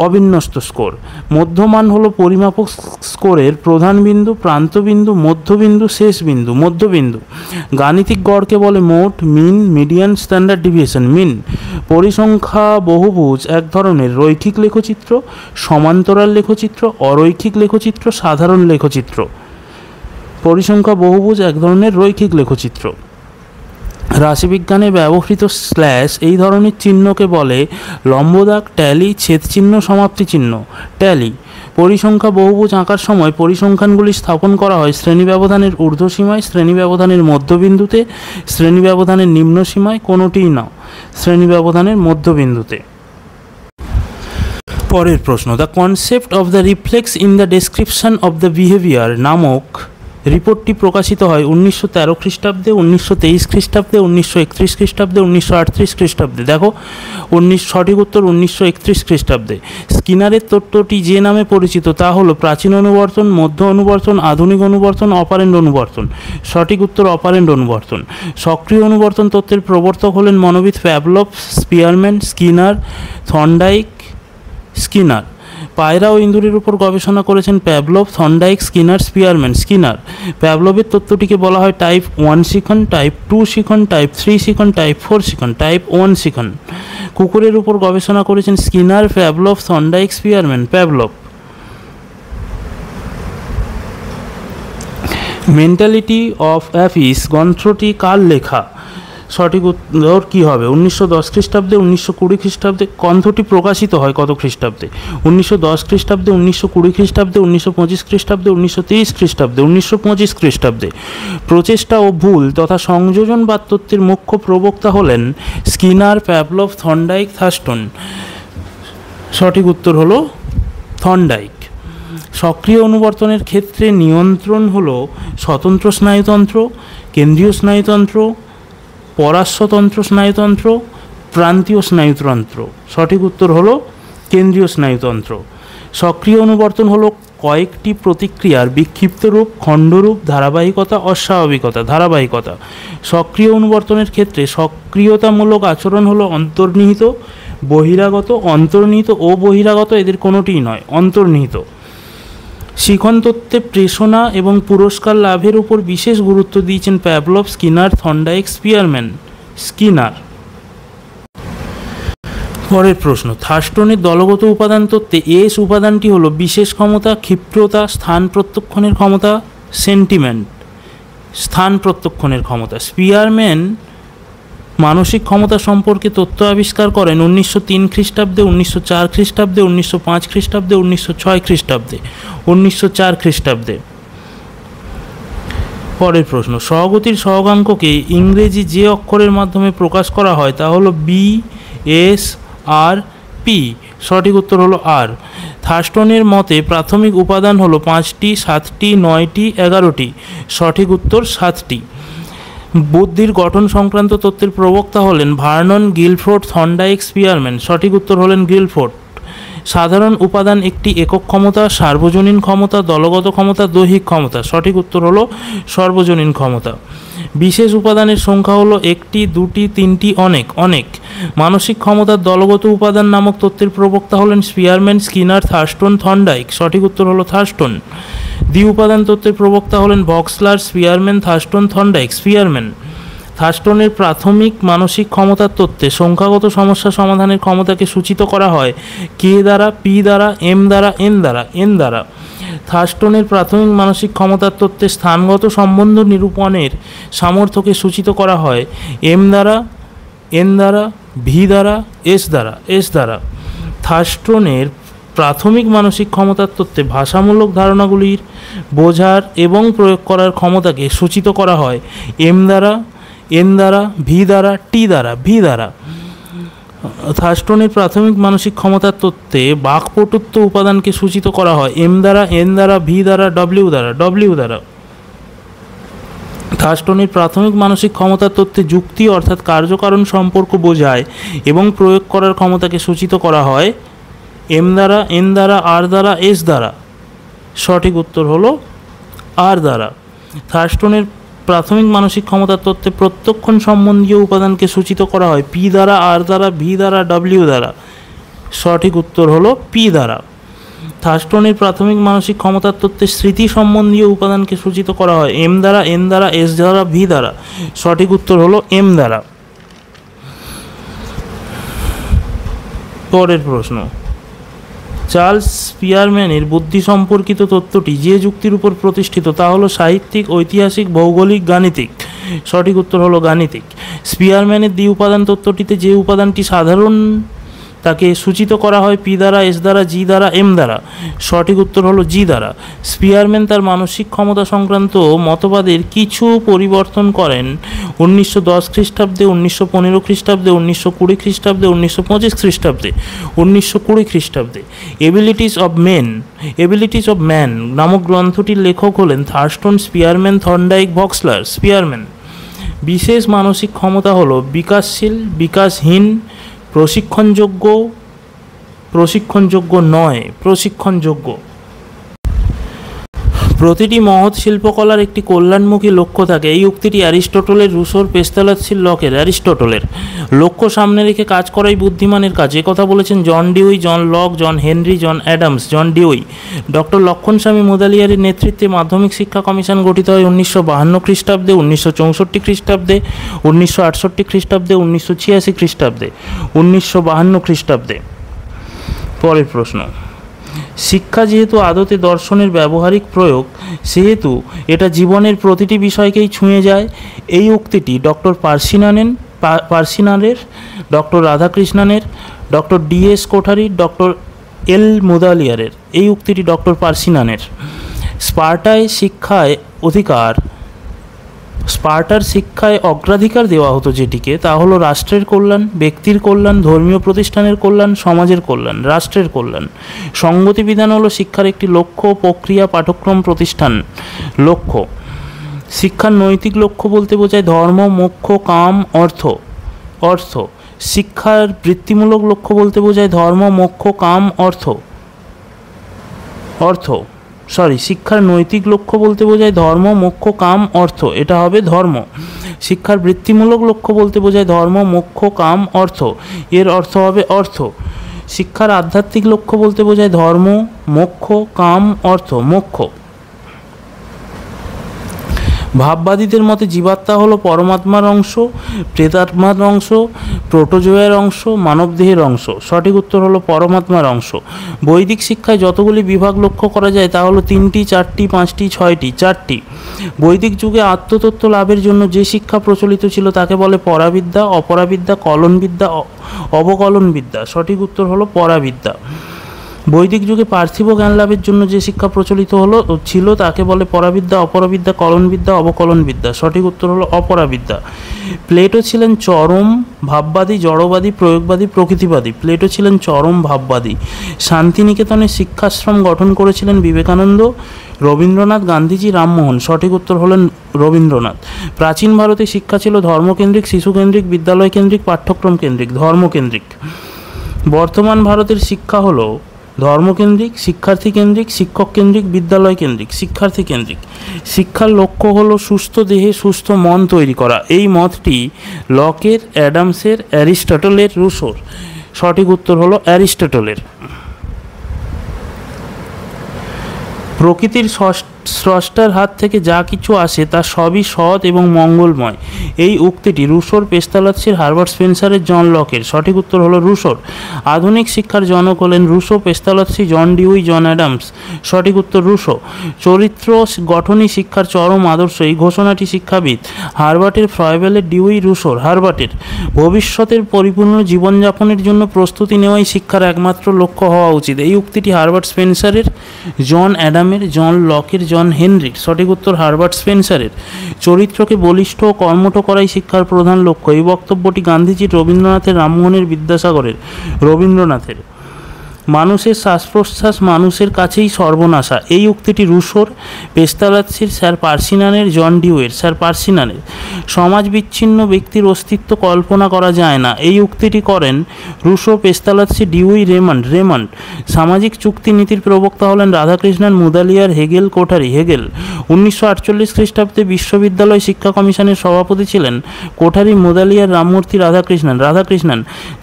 অবিন্যস্ত স্কোর। মধ্যমান হলো পরিমাপক স্কোরের প্রধান বিন্দু, প্রান্তবিন্দু, মধ্যবিন্দু, শেষ বিন্দু, মধ্যবিন্দু। গাণিতিক গড়কে বলে মোট, মিন, মিডিয়ান, স্ট্যান্ডার্ড ডিভিয়েশন, মিন। পরিসংখ্যা বহুভুজ এক ধরনের রৈখিক লেখচিত্র, সমান্তরাল লেখচিত্র, অরৈখিক লেখচিত্র, সাধারণ লেখচিত্র। পরিসংখ্যা বহুভুজ এক ধরনের রৈখিক লেখচিত্র। রাশিবিজ্ঞানে ব্যবহৃত স্ল্যাশ এই ধরনের চিহ্নকে বলে লম্বদাগ, ট্যালি, ছেদচিহ্ন, সমাপ্তি চিহ্ন, ট্যালি। পরিসংখ্যা বহুভুজ আঁকার সময় পরিসংখ্যানগুলি স্থাপন করা হয় শ্রেণী ব্যবধানের ঊর্ধ্বসীমায়, শ্রেণী ব্যবধানের মধ্যবিন্দুতে, শ্রেণী ব্যবধানের নিম্ন সীমায়, কোনোটিই না, শ্রেণী ব্যবধানের মধ্যবিন্দুতে। পরের প্রশ্ন, the concept of the reflex in the description of the behaviour নামক রিপোর্টটি প্রকাশিত হয় 1913 খ্রিস্টাব্দে, 1923 খ্রিস্টাব্দে, 1931 খ্রিস্টাব্দে, 1938 খ্রিস্টাব্দে। দেখো সঠিক উত্তর 1931 খ্রিস্টাব্দে। স্কিনারের তত্ত্বটি যে নামে পরিচিত তা হলো প্রাচীন অনুবর্তন, মধ্য অনুবর্তন, আধুনিক অনুবর্তন, অপারেন্ড অনুবর্তন। সঠিক উত্তর অপারেন্ড অনুবর্তন। সক্রিয় অনুবর্তন তত্ত্বের প্রবর্তক হলেন মনোবিদ Pavlov, Spearman, Skinner, Thorndike, Skinner. পায়রা ও ইঁদুরের উপর গবেষণা করেছেন Pavlov, Thorndike, Skinner, Spearman, Skinner. প্যাভলভের তত্ত্বটিকে বলা হয় টাইপ 1 শিখন, টাইপ 2 শিখন, টাইপ 3 শিখন, টাইপ 4 শিখন, টাইপ 1 শিখন। কুকুরের উপর গবেষণা করেছেন Skinner, Pavlov, Thorndike, Spearman, Pavlov. Mentality of Apis গ্রন্থটি কার লেখা? সঠিক উত্তর কী হবে? 1910 খ্রিস্টাব্দে, 1920 খ্রিস্টাব্দে। গ্রন্থটি প্রকাশিত হয় কত খ্রিস্টাব্দে? 1910 খ্রিস্টাব্দে, 1920 খ্রিস্টাব্দে, 1925 খ্রিস্টাব্দে, 1930 খ্রিস্টাব্দে, 1925 খ্রিস্টাব্দে। প্রচেষ্টা ও ভুল তথা সংযোজনবাদ তত্ত্বের মুখ্য প্রবক্তা হলেন স্কিনার, প্যাভলভ, থর্নডাইক, থার্স্টন। সঠিক উত্তর হলো থর্নডাইক। সক্রিয় অনুবর্তনের ক্ষেত্রে নিয়ন্ত্রণ হলো স্বতন্ত্র স্নায়ুতন্ত্র, কেন্দ্রীয় স্নায়ুতন্ত্র, পরাশ্বতন্ত্র স্নায়ুতন্ত্র, প্রান্তীয় স্নায়ুতন্ত্র। সঠিক উত্তর হলো কেন্দ্রীয় স্নায়ুতন্ত্র। সক্রিয় অনুবর্তন হলো কয়েকটি প্রতিক্রিয়ার বিক্ষিপ্ত রূপ, খণ্ডরূপ, ধারাবাহিকতা, অস্বাভাবিকতা, ধারাবাহিকতা। সক্রিয় অনুবর্তনের ক্ষেত্রে সক্রিয়তামূলক আচরণ হলো অন্তর্নিহিত, বহিরাগত, অন্তর্নিহিত ও বহিরাগত এদের কোনোটিই নয়, অন্তর্নিহিত। শিখন তত্ত্বে প্রেষণা এবং পুরস্কার লাভের উপর বিশেষ গুরুত্ব দিয়েছেন Pavlov, Skinner, Thorndike, Spearman, Skinner. পরের প্রশ্ন, থার্স্টনের দলগত উপাদান তত্ত্বে এস উপাদানটি হলো বিশেষ ক্ষমতা, ক্ষিপ্রতা, স্থান প্রত্যক্ষণের ক্ষমতা, সেন্টিমেন্ট, স্থান প্রত্যক্ষণের ক্ষমতা। স্পিয়ারম্যান মানসিক ক্ষমতা সম্পর্কে তথ্য আবিষ্কার করেন 1903 খ্রিস্টাব্দে, 1904 খ্রিস্টাব্দে, 1905 খ্রিস্টাব্দে, 1906 খ্রিস্টাব্দে, 1904 খ্রিস্টাব্দে। পরের প্রশ্ন, সহগতির সহগাঙ্ককে ইংরেজি যে অক্ষরের মাধ্যমে প্রকাশ করা হয় তা হলো বি, এস, আর, পি। সঠিক উত্তর হলো আর। থার্স্টনের মতে প্রাথমিক উপাদান হলো 5টি, 7টি, 9টি, 11টি। সঠিক উত্তর 7টি। বুদ্ধির গঠন সংক্রান্ত তত্ত্বের প্রবক্তা হলেন ভার্নন, গিলফোর্ড, থর্নডাইক, স্পিয়ারম্যান। সঠিক উত্তর হলেন গিলফোর্ড। সাধারণ উপাদান একটি একক ক্ষমতা, সার্বজনীন ক্ষমতা, দলগত ক্ষমতা, দৈহিক ক্ষমতা। সঠিক উত্তর হলো সর্বজনীন ক্ষমতা। বিশেষ উপাদানের সংখ্যা হলো 1টি, 2টি, 3টি, অনেক, অনেক। মানসিক ক্ষমতার দলগত উপাদান নামক তত্ত্বের প্রবক্তা হলেন স্পিয়ারম্যান, স্কিনার, থার্স্টন, থর্নডাইক। সঠিক উত্তর হলো থার্স্টন। দ্বি উপাদান তত্ত্বের প্রবক্তা হলেন ভক্সলার, স্পিয়ারম্যান, থার্স্টন, থর্নডাইক, স্পিয়ারম্যান। থার্স্টনের প্রাথমিক মানসিক ক্ষমতার তত্ত্বে সংখ্যাগত সমস্যা সমাধানের ক্ষমতাকে সূচিত করা হয় কে দ্বারা, পি দ্বারা, এম দ্বারা, এন দ্বারা, এন দ্বারা। থার্স্টনের প্রাথমিক মানসিক ক্ষমতার তত্ত্বে স্থানগত সম্বন্ধ নিরূপণের সামর্থ্যকে সূচিত করা হয় এম দ্বারা, এন দ্বারা, ভি দ্বারা, এস দ্বারা, এস দ্বারা। থার্স্টনের প্রাথমিক মানসিক ক্ষমতার তত্ত্বে ভাষামূলক ধারণাগুলির বোঝার এবং প্রয়োগ করার ক্ষমতাকে সূচিত করা হয় এম দ্বারা, এন দ্বারা, ভি দ্বারা, টি দ্বারা, ভি দ্বারা। থার্স্টনের প্রাথমিক মানসিক ক্ষমতার তত্ত্বে বাকপটুত্ব উপাদানকে সূচিত করা হয় এম দ্বারা, এন দ্বারা, ভি দ্বারা, ডব্লিউ দ্বারা। থার্স্টনের প্রাথমিক মানসিক ক্ষমতার তত্ত্বে যুক্তি অর্থাৎ কার্যকারণ সম্পর্ক বোঝায় এবং প্রয়োগ করার ক্ষমতাকে সূচিত করা হয় এম দ্বারা, এন দ্বারা, আর দ্বারা, এস দ্বারা। সঠিক উত্তর হলো আর দ্বারা। থার্স্টনের প্রাথমিক মানসিক ক্ষমতার তত্ত্বে প্রত্যক্ষণ সম্বন্ধীয় উপাদানকে সূচিত করা হয় পি দ্বারা, আর দ্বারা, ভি দ্বারা, ডব্লিউ দ্বারা। সঠিক উত্তর হলো পি দ্বারা। থার্স্টনের প্রাথমিক মানসিক ক্ষমতার তত্ত্বে স্মৃতি সম্বন্ধীয় উপাদানকে সূচিত করা হয় এম দ্বারা, এন দ্বারা, এস দ্বারা, ভি দ্বারা। সঠিক উত্তর হলো এম দ্বারা। পরের প্রশ্ন, চার্লস স্পিয়ারম্যানের বুদ্ধি সম্পর্কিত তত্ত্বটি যে যুক্তির উপর প্রতিষ্ঠিত তা হলো সাহিত্যিক, ঐতিহাসিক, ভৌগোলিক, গাণিতিক। সঠিক উত্তর হলো গাণিতিক। স্পিয়ারম্যানের দ্বি উপাদান তত্ত্বটিতে যে উপাদানটি সাধারণ তাকে সূচিত করা হয় পি দ্বারা, এস দ্বারা, জি দ্বারা, এম দ্বারা। সঠিক উত্তর হলো জি দ্বারা। স্পিয়ারম্যান তার মানসিক ক্ষমতা সংক্রান্ত মতবাদের কিছু পরিবর্তন করেন 1910 খ্রিস্টাব্দে, 1915 খ্রিস্টাব্দে, 1920 খ্রিস্টাব্দে, 1925 খ্রিস্টাব্দে, 1920 খ্রিস্টাব্দে। এবিলিটিস অব ম্যান নামক গ্রন্থটির লেখক হলেন থার্স্টন, স্পিয়ারম্যান, থর্নডাইক, ভক্সলার। স্পিয়ারম্যান। বিশেষ মানসিক ক্ষমতা হলো বিকাশশীল, বিকাশহীন, প্রশিক্ষণযোগ্য নয়, প্রশিক্ষণযোগ্য। প্রতিটি মহৎ শিল্পকলার একটি কল্যাণমুখী লক্ষ্য থাকে। এই উক্তিটি অ্যারিস্টটলের, রুসোর, পেস্তালস্কির, লকের। অ্যারিস্টটলের। লক্ষ্য সামনে রেখে কাজ করাই বুদ্ধিমানের কাজ, কথা বলেছেন John Dewey, John Locke, John Henry, John Adams. John Dewey. Doctor Lakshmanaswami মুদালিয়ারের নেতৃত্বে মাধ্যমিক শিক্ষা কমিশন গঠিত হয় 1952 খ্রিস্টাব্দে, 1964 খ্রিস্টাব্দে, 1968 খ্রিস্টাব্দে, 1986 খ্রিস্টাব্দে, 1952 খ্রিস্টাব্দে। পরের প্রশ্ন, শিক্ষা যেহেতু আদতে দর্শনের ব্যবহারিক প্রয়োগ সেহেতু এটা জীবনের প্রতিটি বিষয়কেই ছুঁয়ে যায়। এই উক্তিটি ডক্টর পার্সিনারের, ডক্টর রাধাকৃষ্ণনের, ডক্টর ডিএস কোঠারির, ডক্টর এল মুদালিয়ারের। এই উক্তিটি ডক্টর পার্সিনানের। স্পার্টার শিক্ষায় অগ্রাধিকার দেওয়া হতো যেটিকে, তা হলো রাষ্ট্রের কল্যাণ, ব্যক্তির কল্যাণ, ধর্মীয় প্রতিষ্ঠানের কল্যাণ, সমাজের কল্যাণ। রাষ্ট্রের কল্যাণ। সঙ্গতি বিধান হলো শিক্ষার একটি লক্ষ্য, প্রক্রিয়া, পাঠ্যক্রম, প্রতিষ্ঠান। লক্ষ্য। শিক্ষার নৈতিক লক্ষ্য বলতে বোঝায় ধর্ম, মোক্ষ, কাম, অর্থ। শিক্ষার বৃত্তিমূলক লক্ষ্য বলতে বোঝায় ধর্ম, মোক্ষ, কাম, শিক্ষার নৈতিক লক্ষ্য বলতে বোঝায় ধর্ম, মোক্ষ, কাম, অর্থ। এটা হবে ধর্ম। শিক্ষার বৃত্তিমূলক লক্ষ্য বলতে বোঝায় ধর্ম, মোক্ষ, কাম, অর্থ। এর অর্থ হবে অর্থ। শিক্ষার আধ্যাত্মিক লক্ষ্য বলতে বোঝায় ধর্ম, মোক্ষ, কাম, অর্থ, মোক্ষ। ভাববাদীদের মতে জীবাত্মা হলো পরমাত্মার অংশ, প্রেতাত্মার অংশ, প্রোটোজোয়ের অংশ, মানবদেহের অংশ। সঠিক উত্তর হলো পরমাত্মার অংশ। বৈদিক শিক্ষায় যতগুলি বিভাগ লক্ষ্য করা যায় তা হলো 3টি, 4টি, 5টি, 6টি। 4টি। বৈদিক যুগে আত্মতত্ত্ব লাভের জন্য যে শিক্ষা প্রচলিত ছিল তাকে বলে পরাবিদ্যা, অপরাবিদ্যা, কলনবিদ্যা, অবকলনবিদ্যা। সঠিক উত্তর হলো পরাবিদ্যা। বৈদিক যুগে পার্থিব জ্ঞান লাভের জন্য যে শিক্ষা প্রচলিত ছিল তাকে বলে পরাবিদ্যা, অপরাবিদ্যা, কলনবিদ্যা, অবকলনবিদ্যা। সঠিক উত্তর হলো অপরাবিদ্যা। প্লেটো ছিলেন চরম ভাববাদী, জড়বাদী, প্রয়োগবাদী, প্রকৃতিবাদী। প্লেটো ছিলেন চরম ভাববাদী। শান্তিনিকেতনে শিক্ষাশ্রম গঠন করেছিলেন বিবেকানন্দ, রবীন্দ্রনাথ, গান্ধীজি, রামমোহন। সঠিক উত্তর হলেন রবীন্দ্রনাথ। প্রাচীন ভারতে শিক্ষা ছিল ধর্মকেন্দ্রিক, শিশুকেন্দ্রিক, বিদ্যালয় কেন্দ্রিক, পাঠ্যক্রম কেন্দ্রিক। ধর্মকেন্দ্রিক। বর্তমান ভারতের শিক্ষা হলো ধর্মকেন্দ্রিক, শিক্ষার্থী কেন্দ্রিক, শিক্ষক কেন্দ্রিক, বিদ্যালয় কেন্দ্রিক। শিক্ষার্থী কেন্দ্রিক। শিক্ষার লক্ষ্য হলো সুস্থ দেহে সুস্থ মন তৈরি করা। এই মতটি লকের, অ্যাডামসের, অ্যারিস্টটলের, রুসোর। সঠিক উত্তর হলো অ্যারিস্টটলের। প্রকৃতির স্রষ্টার হাত থেকে যা কিছু আসে তা সবই সৎ এবং মঙ্গলময়। এই উক্তিটি রুসোর, পেস্তালস্কির, হার্বার্ট স্পেন্সারের, জন লকের। সঠিক উত্তর হলো রুসোর। আধুনিক শিক্ষার জনক হলেন Rousseau, Pestalozzi, John Dewey, John Adams. সঠিক উত্তর রুসো। চরিত্র গঠনই শিক্ষার চরম আদর্শ, এই ঘোষণাটি শিক্ষাবিদ হার্বার্টের, ফ্রয়েবেলের, ডিউই, রুসোর। হার্বার্টের। ভবিষ্যতের পরিপূর্ণ জীবনযাপনের জন্য প্রস্তুতি নেওয়াই শিক্ষার একমাত্র লক্ষ্য হওয়া উচিত। এই উক্তিটি হার্বার্ট স্পেন্সারের, জন অ্যাডামের, জন লকের, জন হেনরির, সঠিক উত্তর হারবার্ট স্পেন্সারের। চরিত্রকে বলিষ্ঠ ও কর্মঠ করাই শিক্ষার প্রধান লক্ষ্য, এই বক্তব্যটি গান্ধীজির, রবীন্দ্রনাথের, রামমোহনের, বিদ্যাসাগরের। রবীন্দ্রনাথের। মানুষের শ্বাস প্রশ্বাস মানুষের কাছেই সর্বনাশা, এই উক্তিটি রুশোর, পেস্তালাৎসির, স্যার পার্সিনানের, জন ডিউয়ের। স্যার পার্সিনানের। সমাজ বিচ্ছিন্ন ব্যক্তির অস্তিত্ব কল্পনা করা যায় না, এই উক্তিটি করেন রুশো, পেস্তালাৎসি, ডিউই, রেমান্ড। সামাজিক চুক্তি নীতির প্রবক্তা হলেন রাধাকৃষ্ণন, মুদালিয়ার, হেগেল, কোঠারি। হেগেল। 1948 খ্রিস্টাব্দে বিশ্ববিদ্যালয় শিক্ষা কমিশনের সভাপতি ছিলেন কোঠারি, মুদালিয়ার, রামমূর্তি, রাধাকৃষ্ণন।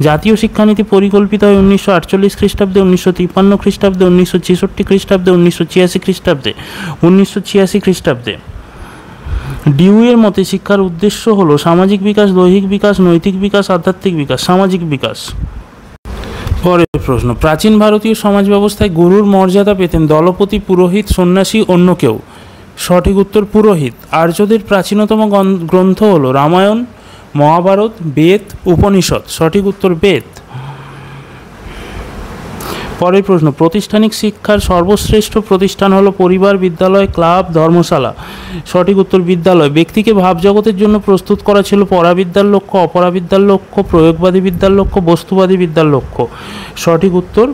জাতীয় শিক্ষানীতি পরিকল্পিত হয় 1948 খ্রিস্টাব্দে, 1953 খ্রিস্টাব্দে, 1966 খ্রিস্টাব্দে, 1986 খ্রিস্টাব্দে। ডিউয়ের মতে শিক্ষার উদ্দেশ্য হল সামাজিক বিকাশ, দৈহিক বিকাস, নৈতিক বিকাশ, আধ্যাত্মিক বিকাশ, সামাজিক বিকাশ। পরের প্রশ্ন, প্রাচীন ভারতীয় সমাজ ব্যবস্থায় গুরুর মর্যাদা পেতেন দলপতি, পুরোহিত, সন্ন্যাসী, অন্য কেউ। সঠিক উত্তর পুরোহিত। আর্যদের প্রাচীনতম গ্রন্থ হল রামায়ণ, মহাভারত, বেদ, উপনিষদ। সঠিক উত্তর বেদ। পরের প্রশ্ন, প্রাতিষ্ঠানিক শিক্ষার সর্বশ্রেষ্ঠ প্রতিষ্ঠান হলো পরিবার, বিদ্যালয়, ক্লাব, ধর্মশালা। সঠিক উত্তর বিদ্যালয়। ব্যক্তিকে ভাবজগতের জন্য প্রস্তুত করা ছিল পরাবিদ্যার লক্ষ্য, অপরাবিদ্যার লক্ষ্য, প্রয়োগবাদী বিদ্যার লক্ষ্য, বস্তুবাদী বিদ্যার লক্ষ্য। সঠিক উত্তর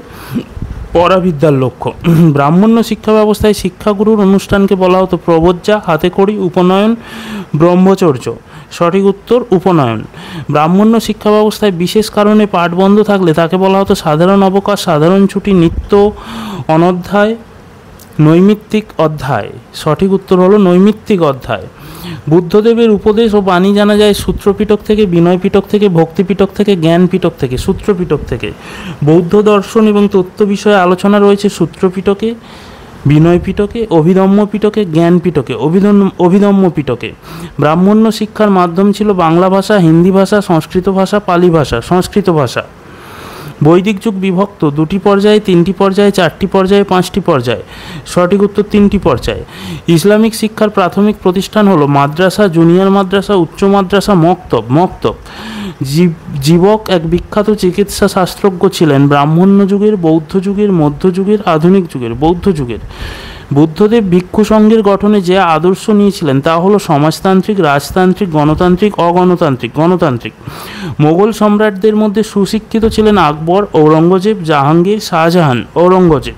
পরাবিদ্যার লক্ষ্য। ব্রাহ্মণ্য শিক্ষা ব্যবস্থায় শিক্ষাগুরুর অনুষ্ঠানকে বলা হতো প্রবজ্জা, হাতেখড়ি, উপনয়ন, ব্রহ্মচর্য। সঠিক উত্তর উপনয়ন। ব্রাহ্মণ্য শিক্ষা ব্যবস্থায় বিশেষ কারণে পাঠ বন্ধ থাকলে তাকে বলা হতো সাধারণ অবকাশ, সাধারণ ছুটি, নিত্য অনধ্যায়, নৈমিত্তিক অধ্যায়। সঠিক উত্তর হলো নৈমিত্তিক অধ্যায়। বুদ্ধদেবের উপদেশ ও বাণী জানা যায় সূত্রপিটক থেকে, বিনয় পিটক থেকে, ভক্তিপিটক থেকে, জ্ঞান পিটক থেকে। সূত্রপিটক থেকে। বৌদ্ধ দর্শন এবং তত্ত্ব বিষয়ে আলোচনা রয়েছে সূত্রপিটকে, বিনয় পিটকে, অভিধম্ম পিটকে, জ্ঞান পিটকে, অভিধম্ম পিটকে। ব্রাহ্মণ্য শিক্ষার মাধ্যম ছিল বাংলা ভাষা, হিন্দি ভাষা, সংস্কৃত ভাষা, পালি ভাষা। সংস্কৃত ভাষা। বৈদিক যুগ বিভক্ত দুটি পর্যায়ে, তিনটি পর্যায়ে, চারটি পর্যায়ে, পাঁচটি পর্যায়ে। সঠিক উত্তর তিনটি পর্যায়ে। ইসলামিক শিক্ষার প্রাথমিক প্রতিষ্ঠান হলো মাদ্রাসা, জুনিয়র মাদ্রাসা, উচ্চ মাদ্রাসা, মক্তব। জীবক এক বিখ্যাত চিকিৎসা শাস্ত্রজ্ঞ ছিলেন ব্রাহ্মণ্য যুগের, বৌদ্ধ যুগের, মধ্যযুগের, আধুনিক যুগের। বৌদ্ধ যুগের। বুদ্ধদেব ভিক্ষু সংঘের গঠনে যে আদর্শ নিয়েছিলেন তা হলো সমাজতান্ত্রিক, রাজতান্ত্রিক, গণতান্ত্রিক, গণতান্ত্রিক। মোগল সম্রাটদের মধ্যে সুশিক্ষিত ছিলেন আকবর, ঔরঙ্গজেব, জাহাঙ্গীর, শাহজাহান। ঔরঙ্গজেব।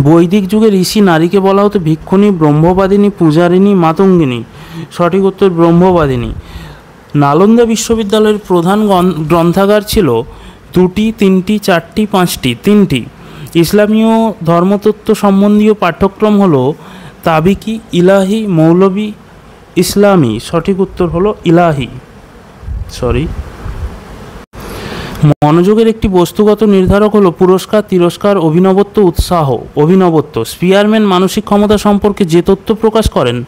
বৈদিক যুগে ঋষি নারীকে বলা হতো ভিক্ষুণী, ব্রহ্মবাদিনী, পূজারিণী, মাতঙ্গিনী। সঠিক উত্তর ব্রহ্মবাদিনী। নালন্দা বিশ্ববিদ্যালয়ের প্রধান গ্রন্থাগার ছিল দুটি, তিনটি, চারটি, পাঁচটি। তিনটি। ইসলামীয় ধর্মতত্ত্ব সম্বন্ধীয় পাঠ্যক্রম হলো তাবিকি, ইলাহি, মৌলবী, ইসলামী। সঠিক উত্তর হলো ইলাহি। মনোযোগের একটি বস্তুগত নির্ধারক হলো পুরস্কার, তিরস্কার, অভিনবত্ব, উৎসাহ। অভিনবত্ব। স্পিয়ারম্যান মানসিক ক্ষমতা সম্পর্কে যে তথ্য প্রকাশ করেন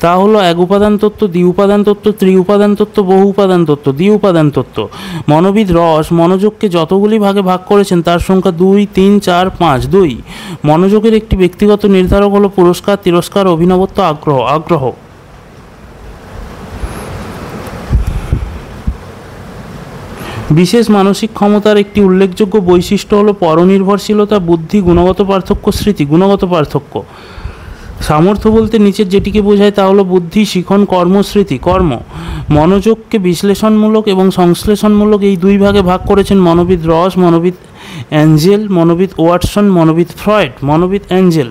তা হলো এক উপাদান তত্ত্ব, দ্বি উপাদান তত্ত্ব, ত্রি উপাদান তত্ত্ব, বহু উপাদান তত্ত্ব। দ্বি উপাদান তত্ত্ব। মনোবিদ রস মনোযোগকে যতগুলি ভাগে ভাগ করেছেন তার সংখ্যা 2, 3, 4, 5। 2। মনোযোগের একটি ব্যক্তিগত নির্ধারক হলো পুরস্কার, তিরস্কার, অভিনবত্ব, আগ্রহ। বিশেষ মানসিক ক্ষমতার একটি উল্লেখযোগ্য বৈশিষ্ট্য হলো পরনির্ভরশীলতা, বুদ্ধি, গুণগত পার্থক্য, স্মৃতি। গুণগত পার্থক্য। সামর্থ্য বলতে নিচের যেটিকে বোঝায় তা হলো বুদ্ধি, শিখন, কর্ম, স্মৃতি। কর্ম। মনোযোগকে বিশ্লেষণমূলক এবং সংশ্লেষণমূলক এই দুই ভাগে ভাগ করেছেন মনোবিদ রস, মনোবিদ অ্যাঞ্জেল, মনোবিদ ওয়াটসন, মনোবিদ ফ্রয়েড। মনোবিদ অ্যাঞ্জেল।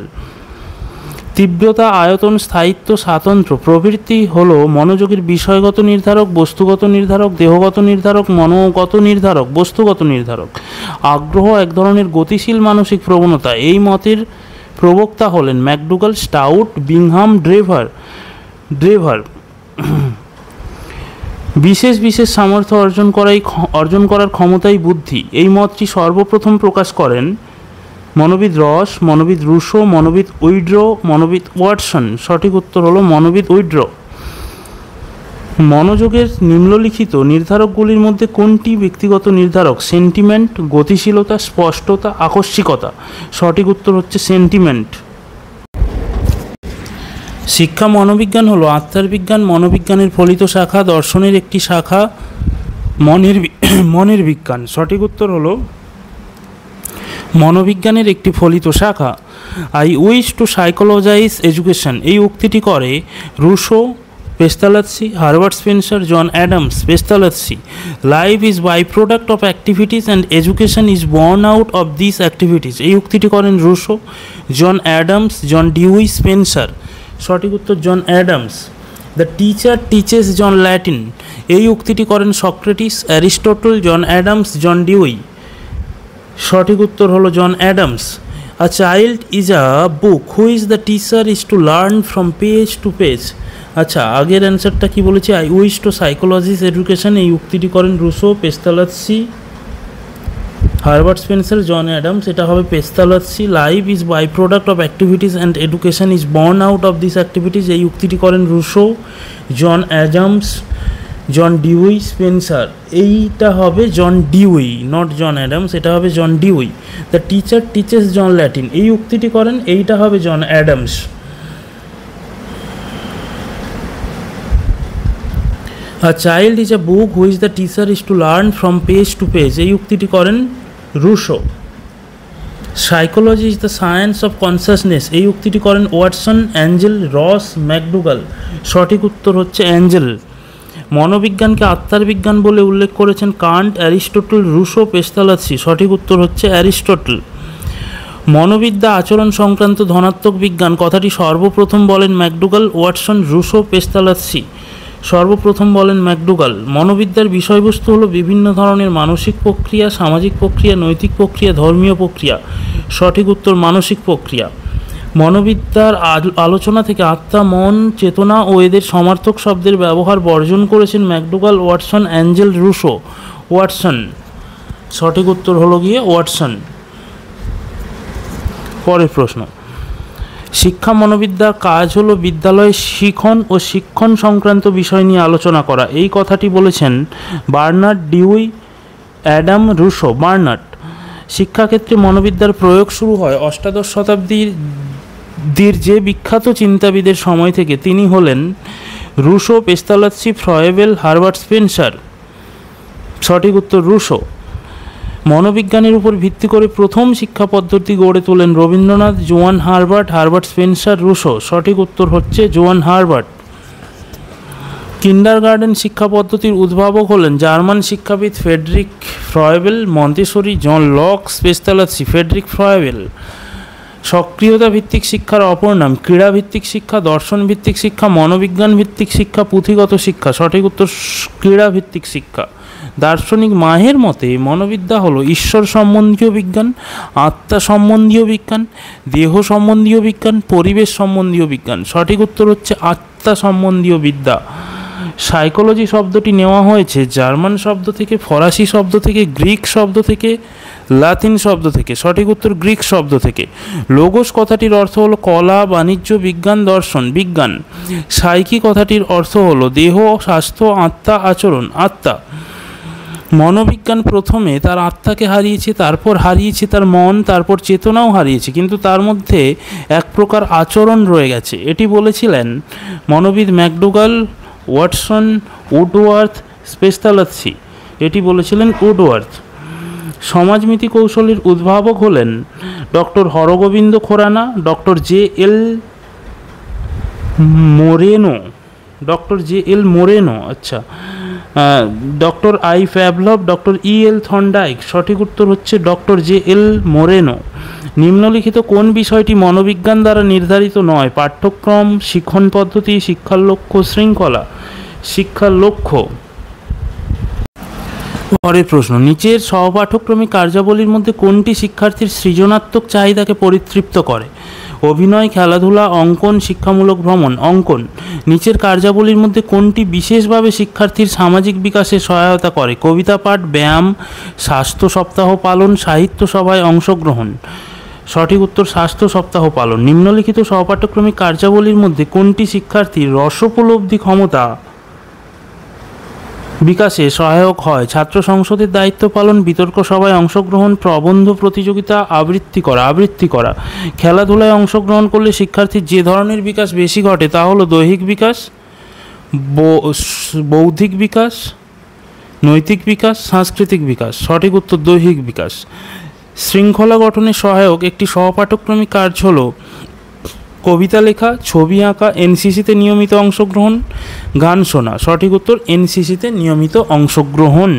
তীব্রতা, আয়তন, স্থায়িত্ব, স্বাতন্ত্র্য প্রভৃতি হলো মনোযোগের বিষয়গত নির্ধারক, বস্তুগত নির্ধারক, দেহগত নির্ধারক, মনোগত নির্ধারক, বস্তুগত নির্ধারক। আগ্রহ এক ধরনের গতিশীল মানসিক প্রবণতা। এই মতের প্রবক্তা হলেন ম্যাকডুগাল, স্টাউট, বিংহাম, ড্রেভার। বিশেষ সামর্থ্য অর্জন করার ক্ষমতাই বুদ্ধি। এই মতটি সর্বপ্রথম প্রকাশ করেন মনোবিদ রস, মনোবিদ রুশো, মনোবিদ উইড্রো, মনোবিদ ওয়াটসন। সঠিক উত্তর হলো মনোবিদ উইড্রো। মনোযোগের নিম্নলিখিত নির্ধারকগুলির মধ্যে কোনটি ব্যক্তিগত নির্ধারক? সেন্টিমেন্ট, গতিশীলতা, স্পষ্টতা, আকস্মিকতা। সঠিক উত্তর হচ্ছে সেন্টিমেন্ট। শিক্ষা মনোবিজ্ঞান হলো আত্মার বিজ্ঞান, মনোবিজ্ঞানের ফলিত শাখা, দর্শনের একটি শাখা, মনের বিজ্ঞান। সঠিক উত্তর হলো মনোবিজ্ঞানের একটি ফলিত শাখা। I wish to psychologize education, এই উক্তিটি করে Rousseau, Pestalozzi, Herbert Spencer, John Adams, Pestalozzi. Life is by product of activities and education is born out of this activities, এই উক্তিটি করেন Rousseau, John Adams, John Dewey, Spencer. সঠিক উত্তর John Adams. The teacher teaches John Latin, এই উক্তিটি করেন Socrates, Aristotle, John Adams, John Dewey. সঠিক উত্তর হলো John Adams. A child is a book which the teacher is to learn from page to page. আচ্ছা, আগের অ্যান্সারটা কি বলেছি? I wish to psychologist education, এই উক্তিটি করেন Rousseau, Pestalozzi, Herbert Spencer, John Adams. এটা হবে Pestalozzi. Life is by product of activities and education is born out of this activities, এই উক্তিটি করেন Rousseau, John Adams, John Dewey, Spencer. এইটা হবে John Dewey, not John Adams, এটা হবে John Dewey. The teacher teaches John Latin, এই উক্তিটি করেন, এইটা হবে John Adams. A child is a book which the teacher is to learn from page to page, এই উক্তিটি করেন Rousseau. Psychology is the science of consciousness, এই উক্তিটি করেন ওয়াটসন, অ্যাঞ্জেল, রস, ম্যাকডুগাল। সঠিক উত্তর হচ্ছে অ্যাঞ্জেল। মনোবিজ্ঞানকে আত্মার বিজ্ঞান বলে উল্লেখ করেছেন কান্ট, অ্যারিস্টটল, রুশো, পেস্তালাৎসি। সঠিক উত্তর হচ্ছে অ্যারিস্টটল। মনোবিদ্যা আচরণ সংক্রান্ত ধনাত্মক বিজ্ঞান কথাটি সর্বপ্রথম বলেন ম্যাকডুগাল, ওয়াটসন, রুশো, পেস্তালাৎসি। সর্বপ্রথম বলেন ম্যাকডুগাল। মনোবিদ্যার বিষয়বস্তু হলো বিভিন্ন ধরনের মানসিক প্রক্রিয়া, সামাজিক প্রক্রিয়া, নৈতিক প্রক্রিয়া, ধর্মীয় প্রক্রিয়া। সঠিক উত্তর মানসিক প্রক্রিয়া। মনোবিদ্যার আলোচনা থেকে আত্মা, মন, চেতনা ও এদের সমার্থক শব্দের ব্যবহার বর্জন করেছেন McDougall, Watson, Angell, Rousseau. Watson. সঠিক উত্তর হলো গিয়ে ওয়াটসন। পরের প্রশ্ন, শিক্ষা মনোবিদ্যার কাজ হলো বিদ্যালয়ে শিখন ও শিক্ষণ সংক্রান্ত বিষয় নিয়ে আলোচনা করা, এই কথাটি বলেছেন Bernard, Dewey, Adam, Rousseau. Bernard. শিক্ষাক্ষেত্রে মনোবিদ্যার প্রয়োগ শুরু হয় অষ্টাদশ শতাব্দীর যে বিখ্যাত চিন্তাবিদের সময় থেকে, তিনি হলেন রুশো, পেস্তালাৎসি, ফ্রয়েবেল, হার্বার্ট স্পেন্সার। সঠিক উত্তর রুশো। মনোবিজ্ঞানের উপর ভিত্তি করে প্রথম শিক্ষা পদ্ধতি গড়ে তোলেন রবীন্দ্রনাথ, জোয়ান হারবার্ট, হার্বার্ট স্পেন্সার, রুশো। সঠিক উত্তর হচ্ছে জোয়ান হারবার্ট। কিন্ডারগার্টেন শিক্ষা পদ্ধতির উদ্ভাবক হলেন জার্মান শিক্ষাবিদ Friedrich Froebel, Montessori, John Locke, Pestalozzi. Friedrich Froebel. সক্রিয়তা ভিত্তিক শিক্ষার অপর নাম ক্রীড়া ভিত্তিক শিক্ষা, দর্শন ভিত্তিক শিক্ষা, মনোবিজ্ঞান ভিত্তিক শিক্ষা, পুঁথিগত শিক্ষা। সঠিক উত্তর ক্রীড়া ভিত্তিক শিক্ষা। দার্শনিক মাহের মতে মনোবিদ্যা হলো ঈশ্বর সম্বন্ধীয় বিজ্ঞান, আত্মা সম্বন্ধীয় বিজ্ঞান, দেহ সম্বন্ধীয় বিজ্ঞান, পরিবেশ সম্বন্ধীয় বিজ্ঞান। সঠিক উত্তর হচ্ছে আত্মা সম্বন্ধীয় বিদ্যা। সাইকোলজি শব্দটি নেওয়া হয়েছে জার্মান শব্দ থেকে, ফরাসি শব্দ থেকে, গ্রিক শব্দ থেকে, লাতিন শব্দ থেকে। সঠিক উত্তর গ্রিক শব্দ থেকে। লোগোস কথাটির অর্থ হলো কলা, বাণিজ্য, বিজ্ঞান, দর্শন, বিজ্ঞান। সাইকি কথাটির অর্থ হলো দেহ, স্বাস্থ্য, আত্মা, আচরণ, আত্মা। মনোবিজ্ঞান প্রথমে তার আত্মাকে হারিয়েছে, তারপর হারিয়েছে তার মন, তারপর চেতনাও হারিয়েছে, কিন্তু তার মধ্যে এক প্রকার আচরণ রয়ে গেছে, এটি বলেছিলেন মনোবিদ ম্যাকডুগাল, ওয়াটসন, উডওয়ার্থ, পেস্তালাৎসি। এটি বলেছিলেন উডওয়ার্থ। সমাজনীতি কৌশলের উদ্ভাবক হলেন doctor Hargobind Khorana, doctor JL. Moreno. Doctor JL. Moreno. আচ্ছা, doctor I. Pavlov, doctor EL. Thorndike. সঠিক উত্তর হচ্ছে ডক্টর জে.এল. মোরেনো। নিম্নলিখিত কোন বিষয়টি মনোবিজ্ঞান দ্বারা নির্ধারিত নয়? পাঠ্যক্রম, শিক্ষণ পদ্ধতি, শিক্ষার লক্ষ্য, শৃঙ্খলা। শিক্ষার লক্ষ্য। পরের প্রশ্ন, নিচের সহপাঠক্রমিক কার্যাবলীর মধ্যে কোনটি শিক্ষার্থীর সৃজনাত্মক চাহিদাকে পরিতৃপ্ত করে? অভিনয়, খেলাধুলা, অঙ্কন, শিক্ষামূলক ভ্রমণ। অঙ্কন। নিচের কার্যাবলীর মধ্যে কোনটি বিশেষভাবে শিক্ষার্থীর সামাজিক বিকাশে সহায়তা করে? কবিতা পাঠ, ব্যায়াম, স্বাস্থ্য সপ্তাহ পালন, সাহিত্য সভায় অংশগ্রহণ। সঠিক উত্তর স্বাস্থ্য সপ্তাহ পালন। নিম্নলিখিত সহপাঠক্রমিক কার্যাবলীর মধ্যে কোনটি শিক্ষার্থীর রসোপলব্ধি ক্ষমতা বিকাশে সহায়ক হয়? ছাত্র সংসদের দায়িত্ব পালন, বিতর্ক সভায় অংশগ্রহণ, প্রবন্ধ প্রতিযোগিতা, আবৃত্তি করা। খেলাধুলায় অংশগ্রহণ করলে শিক্ষার্থীর যে ধরনের বিকাশ বেশি ঘটে তা হলো দৈহিক বিকাস, বৌদ্ধিক বিকাস, নৈতিক বিকাস, সাংস্কৃতিক বিকাশ। সঠিক উত্তর দৈহিক বিকাশ। শৃঙ্খলা গঠনে সহায়ক একটি সহপাঠক্রমিক কাজ হলো কবিতা লেখা, ছবি আঁকা, এনসিসিতে নিয়মিত অংশগ্রহণ, গান শোনা। সঠিক উত্তর এনসিসিতে নিয়মিত অংশগ্রহণ।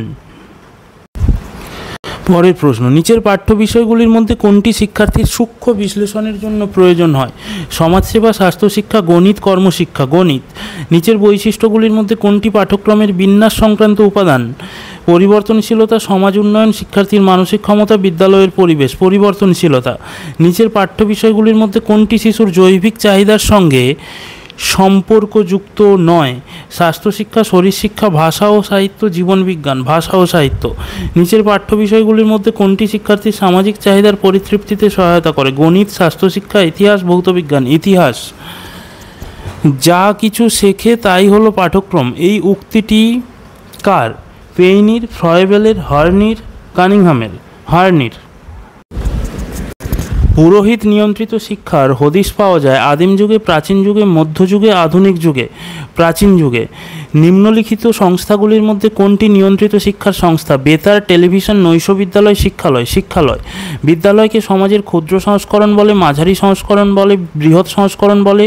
পরের প্রশ্ন, নিচের পাঠ্য বিষয়গুলির মধ্যে কোনটি শিক্ষার্থীর সূক্ষ্ম বিশ্লেষণের জন্য প্রয়োজন হয়? সমাজসেবা, স্বাস্থ্যশিক্ষা, গণিত, কর্মশিক্ষা। গণিত। নিচের বৈশিষ্ট্যগুলির মধ্যে কোনটি পাঠ্যক্রমের বিন্যাস সংক্রান্ত উপাদান? পরিবর্তনশীলতা, সমাজ উন্নয়ন, শিক্ষার্থীর মানসিক ক্ষমতা, বিদ্যালয়ের পরিবেশ। পরিবর্তনশীলতা। নিচের পাঠ্য বিষয়গুলির মধ্যে কোনটি শিশুর জৈবিক চাহিদার সঙ্গে সম্পর্কযুক্ত নয়? স্বাস্থ্যশিক্ষা, শরীরশিক্ষা, ভাষা ও সাহিত্য, জীবনবিজ্ঞান। ভাষা ও সাহিত্য। নিচের পাঠ্য বিষয়গুলির মধ্যে কোনটি শিক্ষার্থীর সামাজিক চাহিদার পরিতৃপ্তিতে সহায়তা করে? গণিত, স্বাস্থ্যশিক্ষা, ইতিহাস, ভৌতবিজ্ঞান। ইতিহাস। যা কিছু শেখে তাই হলো পাঠ্যক্রম, এই উক্তিটি কার? পেইনির, ফ্রয়েবেলের, হার্নির, কানিংহামের। হার্নির। পুরোহিত নিয়ন্ত্রিত শিক্ষার হদিশ পাওয়া যায় আদিম যুগে, প্রাচীন যুগে, মধ্যযুগে, আধুনিক যুগে। প্রাচীন যুগে। নিম্নলিখিত সংস্থাগুলির মধ্যে কোনটি নিয়ন্ত্রিত শিক্ষার সংস্থা? বেতার, টেলিভিশন, নৈশ বিদ্যালয়, শিক্ষালয়। শিক্ষালয়। বিদ্যালয়কে সমাজের ক্ষুদ্র সংস্করণ বলে, মাঝারি সংস্করণ বলে, বৃহৎ সংস্করণ বলে,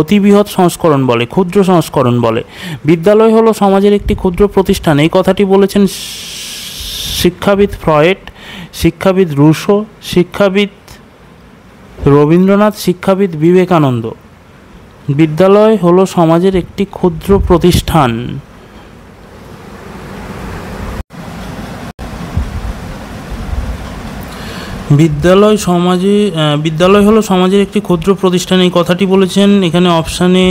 অতি বৃহৎ সংস্করণ বলে, ক্ষুদ্র সংস্করণ বলে। বিদ্যালয় হলো সমাজের একটি ক্ষুদ্র প্রতিষ্ঠান, এই কথাটি বলেছেন শিক্ষাবিদ ফ্রয়েড, শিক্ষাবিদ রুশো, শিক্ষাবিদ রবীন্দ্রনাথ, শিক্ষাবিদ বিবেকানন্দ। বিদ্যালয় হলো সমাজের একটি ক্ষুদ্র প্রতিষ্ঠান। বিদ্যালয় হলো সমাজের একটি ক্ষুদ্র প্রতিষ্ঠান, এই কথাটি বলেছেন, এখানে অপশানে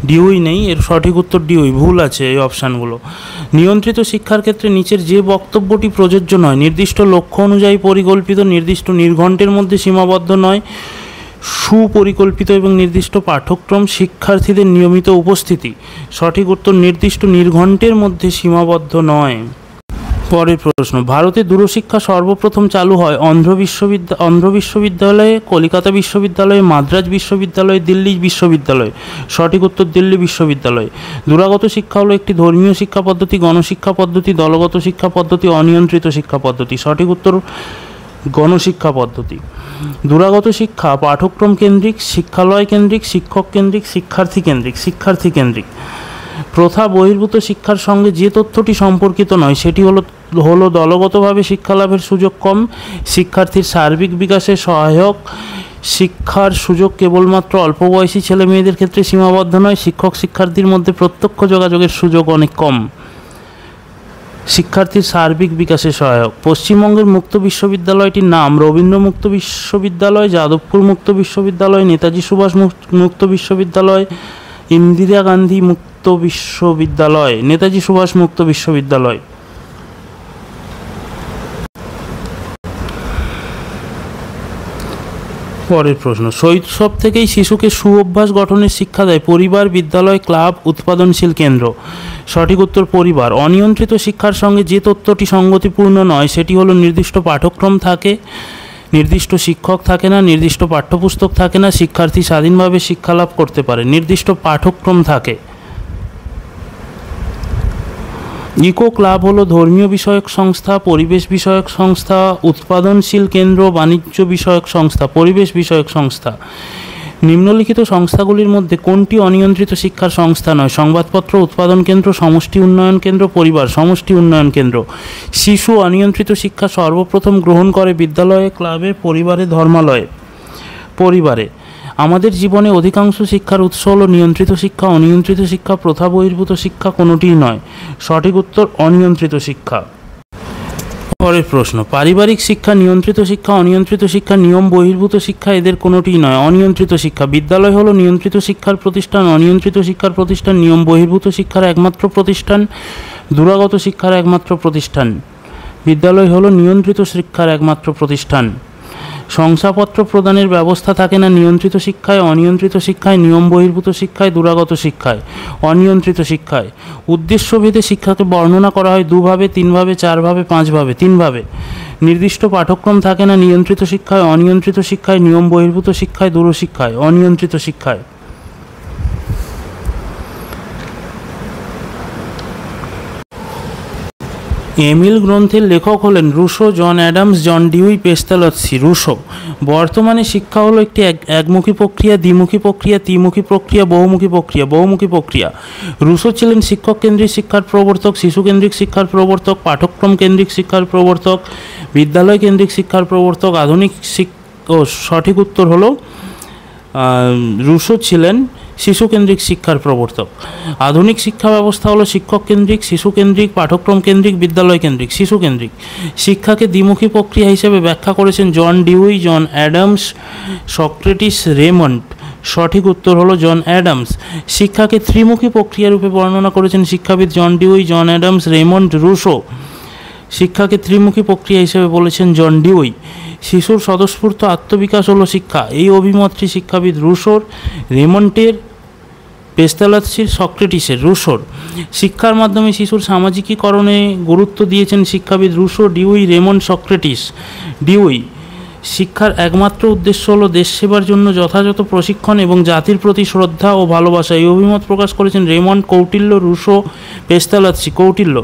ডিউই নেই, এর সঠিক উত্তর ডিউই, ভুল আছে এই অপশানগুলো। নিয়ন্ত্রিত শিক্ষার ক্ষেত্রে নিচের যে বক্তব্যটি প্রযোজ্য নয়? নির্দিষ্ট লক্ষ্য অনুযায়ী পরিকল্পিত, নির্দিষ্ট নির্ঘণ্টের মধ্যে সীমাবদ্ধ নয়, সুপরিকল্পিত এবং নির্দিষ্ট পাঠ্যক্রম, শিক্ষার্থীদের নিয়মিত উপস্থিতি। সঠিক উত্তর নির্দিষ্ট নির্ঘণ্টের মধ্যে সীমাবদ্ধ নয়। পরের প্রশ্ন, ভারতে দূরশিক্ষা সর্বপ্রথম চালু হয় অন্ধ্র বিশ্ববিদ্যালয়ে, কলিকাতা বিশ্ববিদ্যালয়ে, মাদ্রাজ বিশ্ববিদ্যালয়ে, দিল্লি বিশ্ববিদ্যালয়ে। সঠিক উত্তর দিল্লি বিশ্ববিদ্যালয়। দূরাগত শিক্ষা হলো একটি ধর্মীয় শিক্ষা পদ্ধতি, গণশিক্ষা পদ্ধতি, দলগত শিক্ষা পদ্ধতি, অনিয়ন্ত্রিত শিক্ষা পদ্ধতি। সঠিক উত্তর গণশিক্ষা পদ্ধতি। দূরাগত শিক্ষা পাঠ্যক্রম কেন্দ্রিক, শিক্ষালয় কেন্দ্রিক, শিক্ষক কেন্দ্রিক, শিক্ষার্থী কেন্দ্রিক। শিক্ষার্থী কেন্দ্রিক। প্রথা বহির্ভূত শিক্ষার সঙ্গে যে তথ্যটি সম্পর্কিত নয় সেটি হলো দলগতভাবে শিক্ষালাভের সুযোগ কম, শিক্ষার্থীর সার্বিক বিকাশে সহায়ক, শিক্ষার সুযোগ কেবলমাত্র অল্প বয়সী ছেলে মেয়েদের ক্ষেত্রে সীমাবদ্ধ নয়, শিক্ষক শিক্ষার্থীর মধ্যে প্রত্যক্ষ যোগাযোগের সুযোগ অনেক কম। শিক্ষার্থীর সার্বিক বিকাশে সহায়ক। পশ্চিমবঙ্গের মুক্ত বিশ্ববিদ্যালয়টির নাম রবীন্দ্র মুক্ত বিশ্ববিদ্যালয়, যাদবপুর মুক্ত বিশ্ববিদ্যালয়, নেতাজি সুভাষ মুক্ত বিশ্ববিদ্যালয়, ইন্দিরা গান্ধী মুক্ত বিশ্ববিদ্যালয়। নেতাজি সুভাষ মুক্ত বিশ্ববিদ্যালয়। পরের প্রশ্ন, শৈশব থেকেই শিশুকে সুঅভ্যাস গঠনের শিক্ষা দেয় পরিবার, বিদ্যালয়, ক্লাব, উৎপাদনশীল কেন্দ্র। সঠিক উত্তর পরিবার। অনিয়ন্ত্রিত শিক্ষার সঙ্গে যে তথ্যটি সঙ্গতিপূর্ণ নয় সেটি হলো নির্দিষ্ট পাঠ্যক্রম থাকে, নির্দিষ্ট শিক্ষক থাকে না, নির্দিষ্ট পাঠ্যপুস্তক থাকে না, শিক্ষার্থী স্বাধীনভাবে শিক্ষালাভ করতে পারে, নির্দিষ্ট পাঠ্যক্রম থাকে। ইকো ক্লাব হলো ধর্মীয় বিষয়ক সংস্থা, পরিবেশ বিষয়ক সংস্থা, উৎপাদনশীল কেন্দ্র, বাণিজ্য বিষয়ক সংস্থা, পরিবেশ বিষয়ক সংস্থা। নিম্নলিখিত সংস্থাগুলির মধ্যে কোনটি অনিয়ন্ত্রিত শিক্ষার সংস্থা নয়? সংবাদপত্র, উৎপাদন কেন্দ্র, সমষ্টি উন্নয়ন কেন্দ্র, পরিবার। সমষ্টি উন্নয়ন কেন্দ্র। শিশু অনিয়ন্ত্রিত শিক্ষা সর্বপ্রথম গ্রহণ করে বিদ্যালয়ে, ক্লাবে, পরিবারে, ধর্মালয়ে। পরিবারে। আমাদের জীবনে অধিকাংশ শিক্ষার উৎস হল নিয়ন্ত্রিত শিক্ষা, অনিয়ন্ত্রিত শিক্ষা, প্রথা বহির্ভূত শিক্ষা কোনোটিই নয়। সঠিক উত্তর অনিয়ন্ত্রিত শিক্ষা। পরের প্রশ্ন, পারিবারিক শিক্ষা, নিয়ন্ত্রিত শিক্ষা, অনিয়ন্ত্রিত শিক্ষা, নিয়ম বহির্ভূত শিক্ষা, এদের কোনোটিই নয়। অনিয়ন্ত্রিত শিক্ষা। বিদ্যালয় হলো নিয়ন্ত্রিত শিক্ষার প্রতিষ্ঠান, অনিয়ন্ত্রিত শিক্ষার প্রতিষ্ঠান, নিয়ম বহির্ভূত শিক্ষার একমাত্র প্রতিষ্ঠান, দূরাগত শিক্ষার একমাত্র প্রতিষ্ঠান। বিদ্যালয় হলো নিয়ন্ত্রিত শিক্ষার একমাত্র প্রতিষ্ঠান। শংসাপত্র প্রদানের ব্যবস্থা থাকে না নিয়ন্ত্রিত শিক্ষায়, অনিয়ন্ত্রিত শিক্ষায়, নিয়ম বহির্ভূত শিক্ষায়, দূরাগত শিক্ষায়। অনিয়ন্ত্রিত শিক্ষায়। উদ্দেশ্যভেদে শিক্ষাকে বর্ণনা করা হয় দুভাবে, তিনভাবে, চারভাবে, পাঁচভাবে। তিনভাবে। নির্দিষ্ট পাঠ্যক্রম থাকে না নিয়ন্ত্রিত শিক্ষায়, অনিয়ন্ত্রিত শিক্ষায়, নিয়ম বহির্ভূত শিক্ষায়, দূরশিক্ষায়। অনিয়ন্ত্রিত শিক্ষায়। এমিল গ্রন্থের লেখক হলেন Rousseau, John Adams, John Dewey, Pestalozzi. Rousseau: বর্তমানে শিক্ষা হলো একটি একমুখী প্রক্রিয়া, দ্বিমুখী প্রক্রিয়া, ত্রিমুখী প্রক্রিয়া, বহুমুখী প্রক্রিয়া। বহুমুখী প্রক্রিয়া। রুশো ছিলেন শিক্ষক কেন্দ্রিক শিক্ষার প্রবর্তক, শিশু কেন্দ্রিক শিক্ষার প্রবর্তক, পাঠ্যক্রম কেন্দ্রিক শিক্ষার প্রবর্তক, বিদ্যালয় কেন্দ্রিক শিক্ষার প্রবর্তক। সঠিক উত্তর হলো রুশো ছিলেন শিশু কেন্দ্রিক শিক্ষার প্রবর্তক। আধুনিক শিক্ষা ব্যবস্থা হলো শিক্ষক কেন্দ্রিক, শিশু কেন্দ্রিক, পাঠ্যক্রম কেন্দ্রিক, বিদ্যালয় কেন্দ্রিক। শিশু কেন্দ্রিক। শিক্ষাকে দ্বিমুখী প্রক্রিয়া হিসেবে ব্যাখ্যা করেছেন John Dewey, John Adams, Socrates, Raymont. সঠিক উত্তর হলো জন অ্যাডামস। শিক্ষাকে ত্রিমুখী প্রক্রিয়া রূপে বর্ণনা করেছেন শিক্ষাবিদ John Dewey, John Adams, Raymont, Rousseau. শিক্ষাকে ত্রিমুখী প্রক্রিয়া হিসেবে বলেছেন জন ডিউই। শিশুর স্বতঃস্ফূর্ত আত্মবিকাশ হলো শিক্ষা, এই অভিমতটি শিক্ষাবিদ রুশোর, রেমন্ডের, পেস্তালৎসির, সক্রেটিসের। রুশোর। শিক্ষার মাধ্যমে শিশুর সামাজিকীকরণে গুরুত্ব দিয়েছেন শিক্ষাবিদ Rousseau, Dewey, Raymont, Socrates. Dewey: শিক্ষার একমাত্র উদ্দেশ্য হলো দেশ সেবার জন্য যথাযথ প্রশিক্ষণ এবং জাতির প্রতি শ্রদ্ধা ও ভালোবাসা, এই অভিমত প্রকাশ করেছেন রেমন্ড। কৌটিল্য, রুশো, পেস্তালৎসি। কৌটিল্য: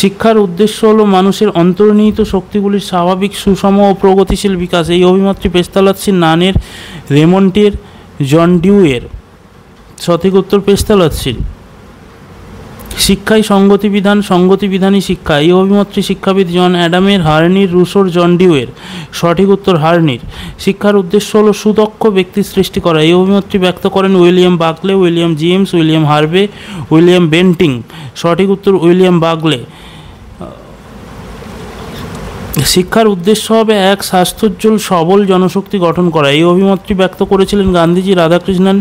শিক্ষার উদ্দেশ্য হলো মানুষের অন্তর্নিহিত শক্তিগুলির স্বাভাবিক, সুষম ও প্রগতিশীল বিকাশ, এই অভিমতটি পেস্তালৎসির, নানের, রেমন্ডের, জন ডিউয়ের। সঠিক উত্তর পেস্তালৎসির। শিক্ষাই সংগতি বিধান, সংগতি বিধানই শিক্ষা, এই অভিমতটি শিক্ষাবিদ জন অ্যাডামের, হার্নির, রুশোর, জন ডিউয়ের। সঠিক উত্তর হার্নির। শিক্ষার উদ্দেশ্য হলো সুদক্ষ ব্যক্তি সৃষ্টি করা, এই অভিমতটি ব্যক্ত করেন William Berkeley, William James, William Harvey, William Bentinck. সঠিক উত্তর উইলিয়াম বাকলে। শিক্ষার উদ্দেশ্য হবে এক স্বাস্থ্যোজ্জ্বল সবল জনশক্তি গঠন করা, এই অভিমতটি ব্যক্ত করেছিলেন গান্ধীজি, রাধাকৃষ্ণন,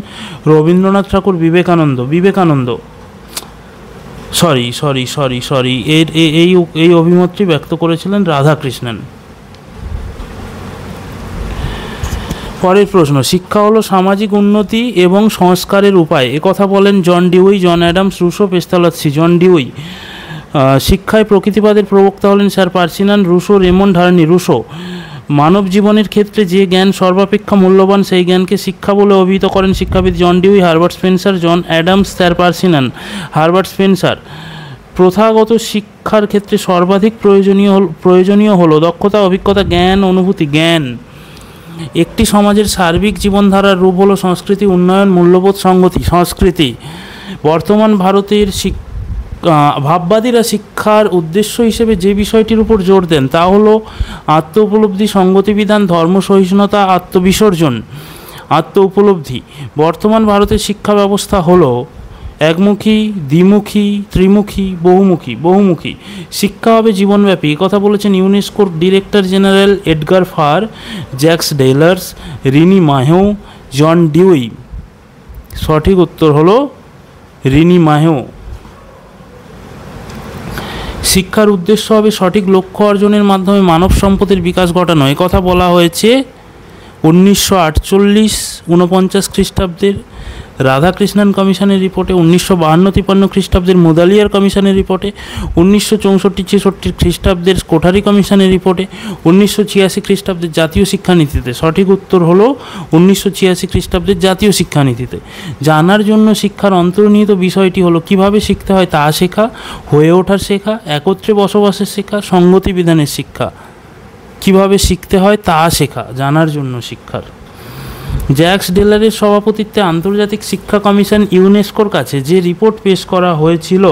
রবীন্দ্রনাথ ঠাকুর, বিবেকানন্দ। এই অভিমতটি ব্যক্ত করেছিলেন রাধাকৃষ্ণন। পরের প্রশ্ন: শিক্ষা হলো সামাজিক উন্নতি এবং সংস্কারের উপায়, একথা বলেন John Dewey, John Adams, Rousseau, Pestalozzi. John Dewey. শিক্ষায় প্রকৃতিবাদের প্রবক্তা হলেন sir Percy Nunn, Rousseau, Raymont, Horne. Rousseau. মানব জীবনের ক্ষেত্রে যে জ্ঞান সর্বাপেক্ষা মূল্যবান সেই জ্ঞানকে শিক্ষা বলে অভিহিত করেন শিক্ষাবিদ John Dewey, Herbert Spencer, John Adams, sir Percy Nunn. Herbert Spencer. প্রথাগত শিক্ষার ক্ষেত্রে সর্বাধিক প্রয়োজনীয় হলো দক্ষতা, অভিজ্ঞতা, জ্ঞান, অনুভূতি। জ্ঞান। একটি সমাজের সার্বিক জীবনধারার রূপ হলো সংস্কৃতি, উন্নয়ন, মূল্যবোধ, সংগতি। সংস্কৃতি। বর্তমান ভারতের ভাববাদীরা শিক্ষার উদ্দেশ্য হিসেবে যে বিষয়টির উপর জোর দেন তা হলো আত্ম উপলব্ধি, সংগতিবিধান, ধর্ম সহিষ্ণুতা, আত্মবিসর্জন, আত্ম উপলব্ধি। বর্তমান ভারতের শিক্ষা ব্যবস্থা হলো একমুখী, দ্বিমুখী, ত্রিমুখী, বহুমুখী। শিক্ষা হবে জীবনব্যাপী, কথা বলেছেন ইউনেস্কোর director general Edgar Faure, Jacques Delors, Rene Maheu, John Dewey. সঠিক উত্তর হলো রিনি মাহেও। শিক্ষার উদ্দেশ্য হবে সঠিক লক্ষ্য অর্জনের মাধ্যমে মানব সম্পদের বিকাশ ঘটানো, একথা বলা হয়েছে 1948-49 খ্রিস্টাব্দের রাধাকৃষ্ণন কমিশনের রিপোর্টে, 1952-53 খ্রিস্টাব্দের মুদালিয়ার কমিশনের রিপোর্টে, 1964-66 খ্রিস্টাব্দের কোঠারি কমিশনের রিপোর্টে, 1986 খ্রিস্টাব্দের জাতীয় শিক্ষানীতিতে। সঠিক উত্তর হলো 1986 খ্রিস্টাব্দের জাতীয় শিক্ষানীতিতে। জানার জন্য শিক্ষার অন্তর্নিহিত বিষয়টি হলো কীভাবে শিখতে হয় তা শেখা, হয়ে ওঠার শেখা, একত্রে বসবাসের শেখা, সংগতি বিধানের শিক্ষা। কীভাবে শিখতে হয় তা শেখা, জানার জন্য শিক্ষার। জ্যাক্স ডেলারের সভাপতিত্বে আন্তর্জাতিক শিক্ষা কমিশন ইউনেস্কোর কাছে যে রিপোর্ট পেশ করা হয়েছিল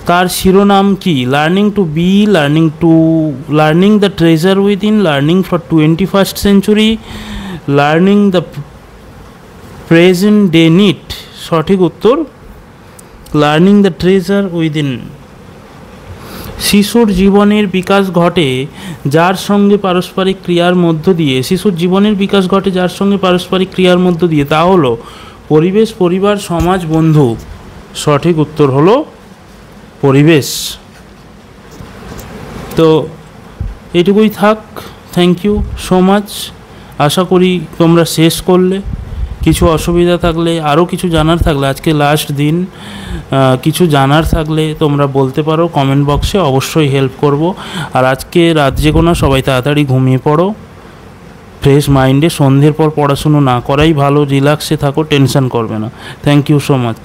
তার শিরোনাম কি? Learning to be, learning the treasure within, learning for 21st century, learning the present day need. সঠিক উত্তর লার্নিং দ্য ট্রেজার উইদিন। শিশুর জীবনের বিকাশ ঘটে যার সঙ্গে পারস্পরিক ক্রিয়ার মধ্য দিয়ে, তা হলো পরিবেশ, পরিবার, সমাজ, বন্ধু। সঠিক উত্তর হলো পরিবেশ। তো এটুকুই থাক। Thank you so much. আশা করি তোমরা শেষ করলে। কিছু অসুবিধা থাকলে, আরও কিছু জানার থাকলে, আজকে লাস্ট দিন, কিছু জানার থাকলে তোমরা বলতে পারো কমেন্ট বক্সে, অবশ্যই হেল্প করব। আর আজকে রাত যেকোনো সবাই তাড়াতাড়ি ঘুমিয়ে পড়ো ফ্রেশ মাইন্ডে। সন্ধ্যের পর পড়াশুনো না করাই ভালো, রিল্যাক্সে থাকো, টেনশন করবে না। Thank you so much.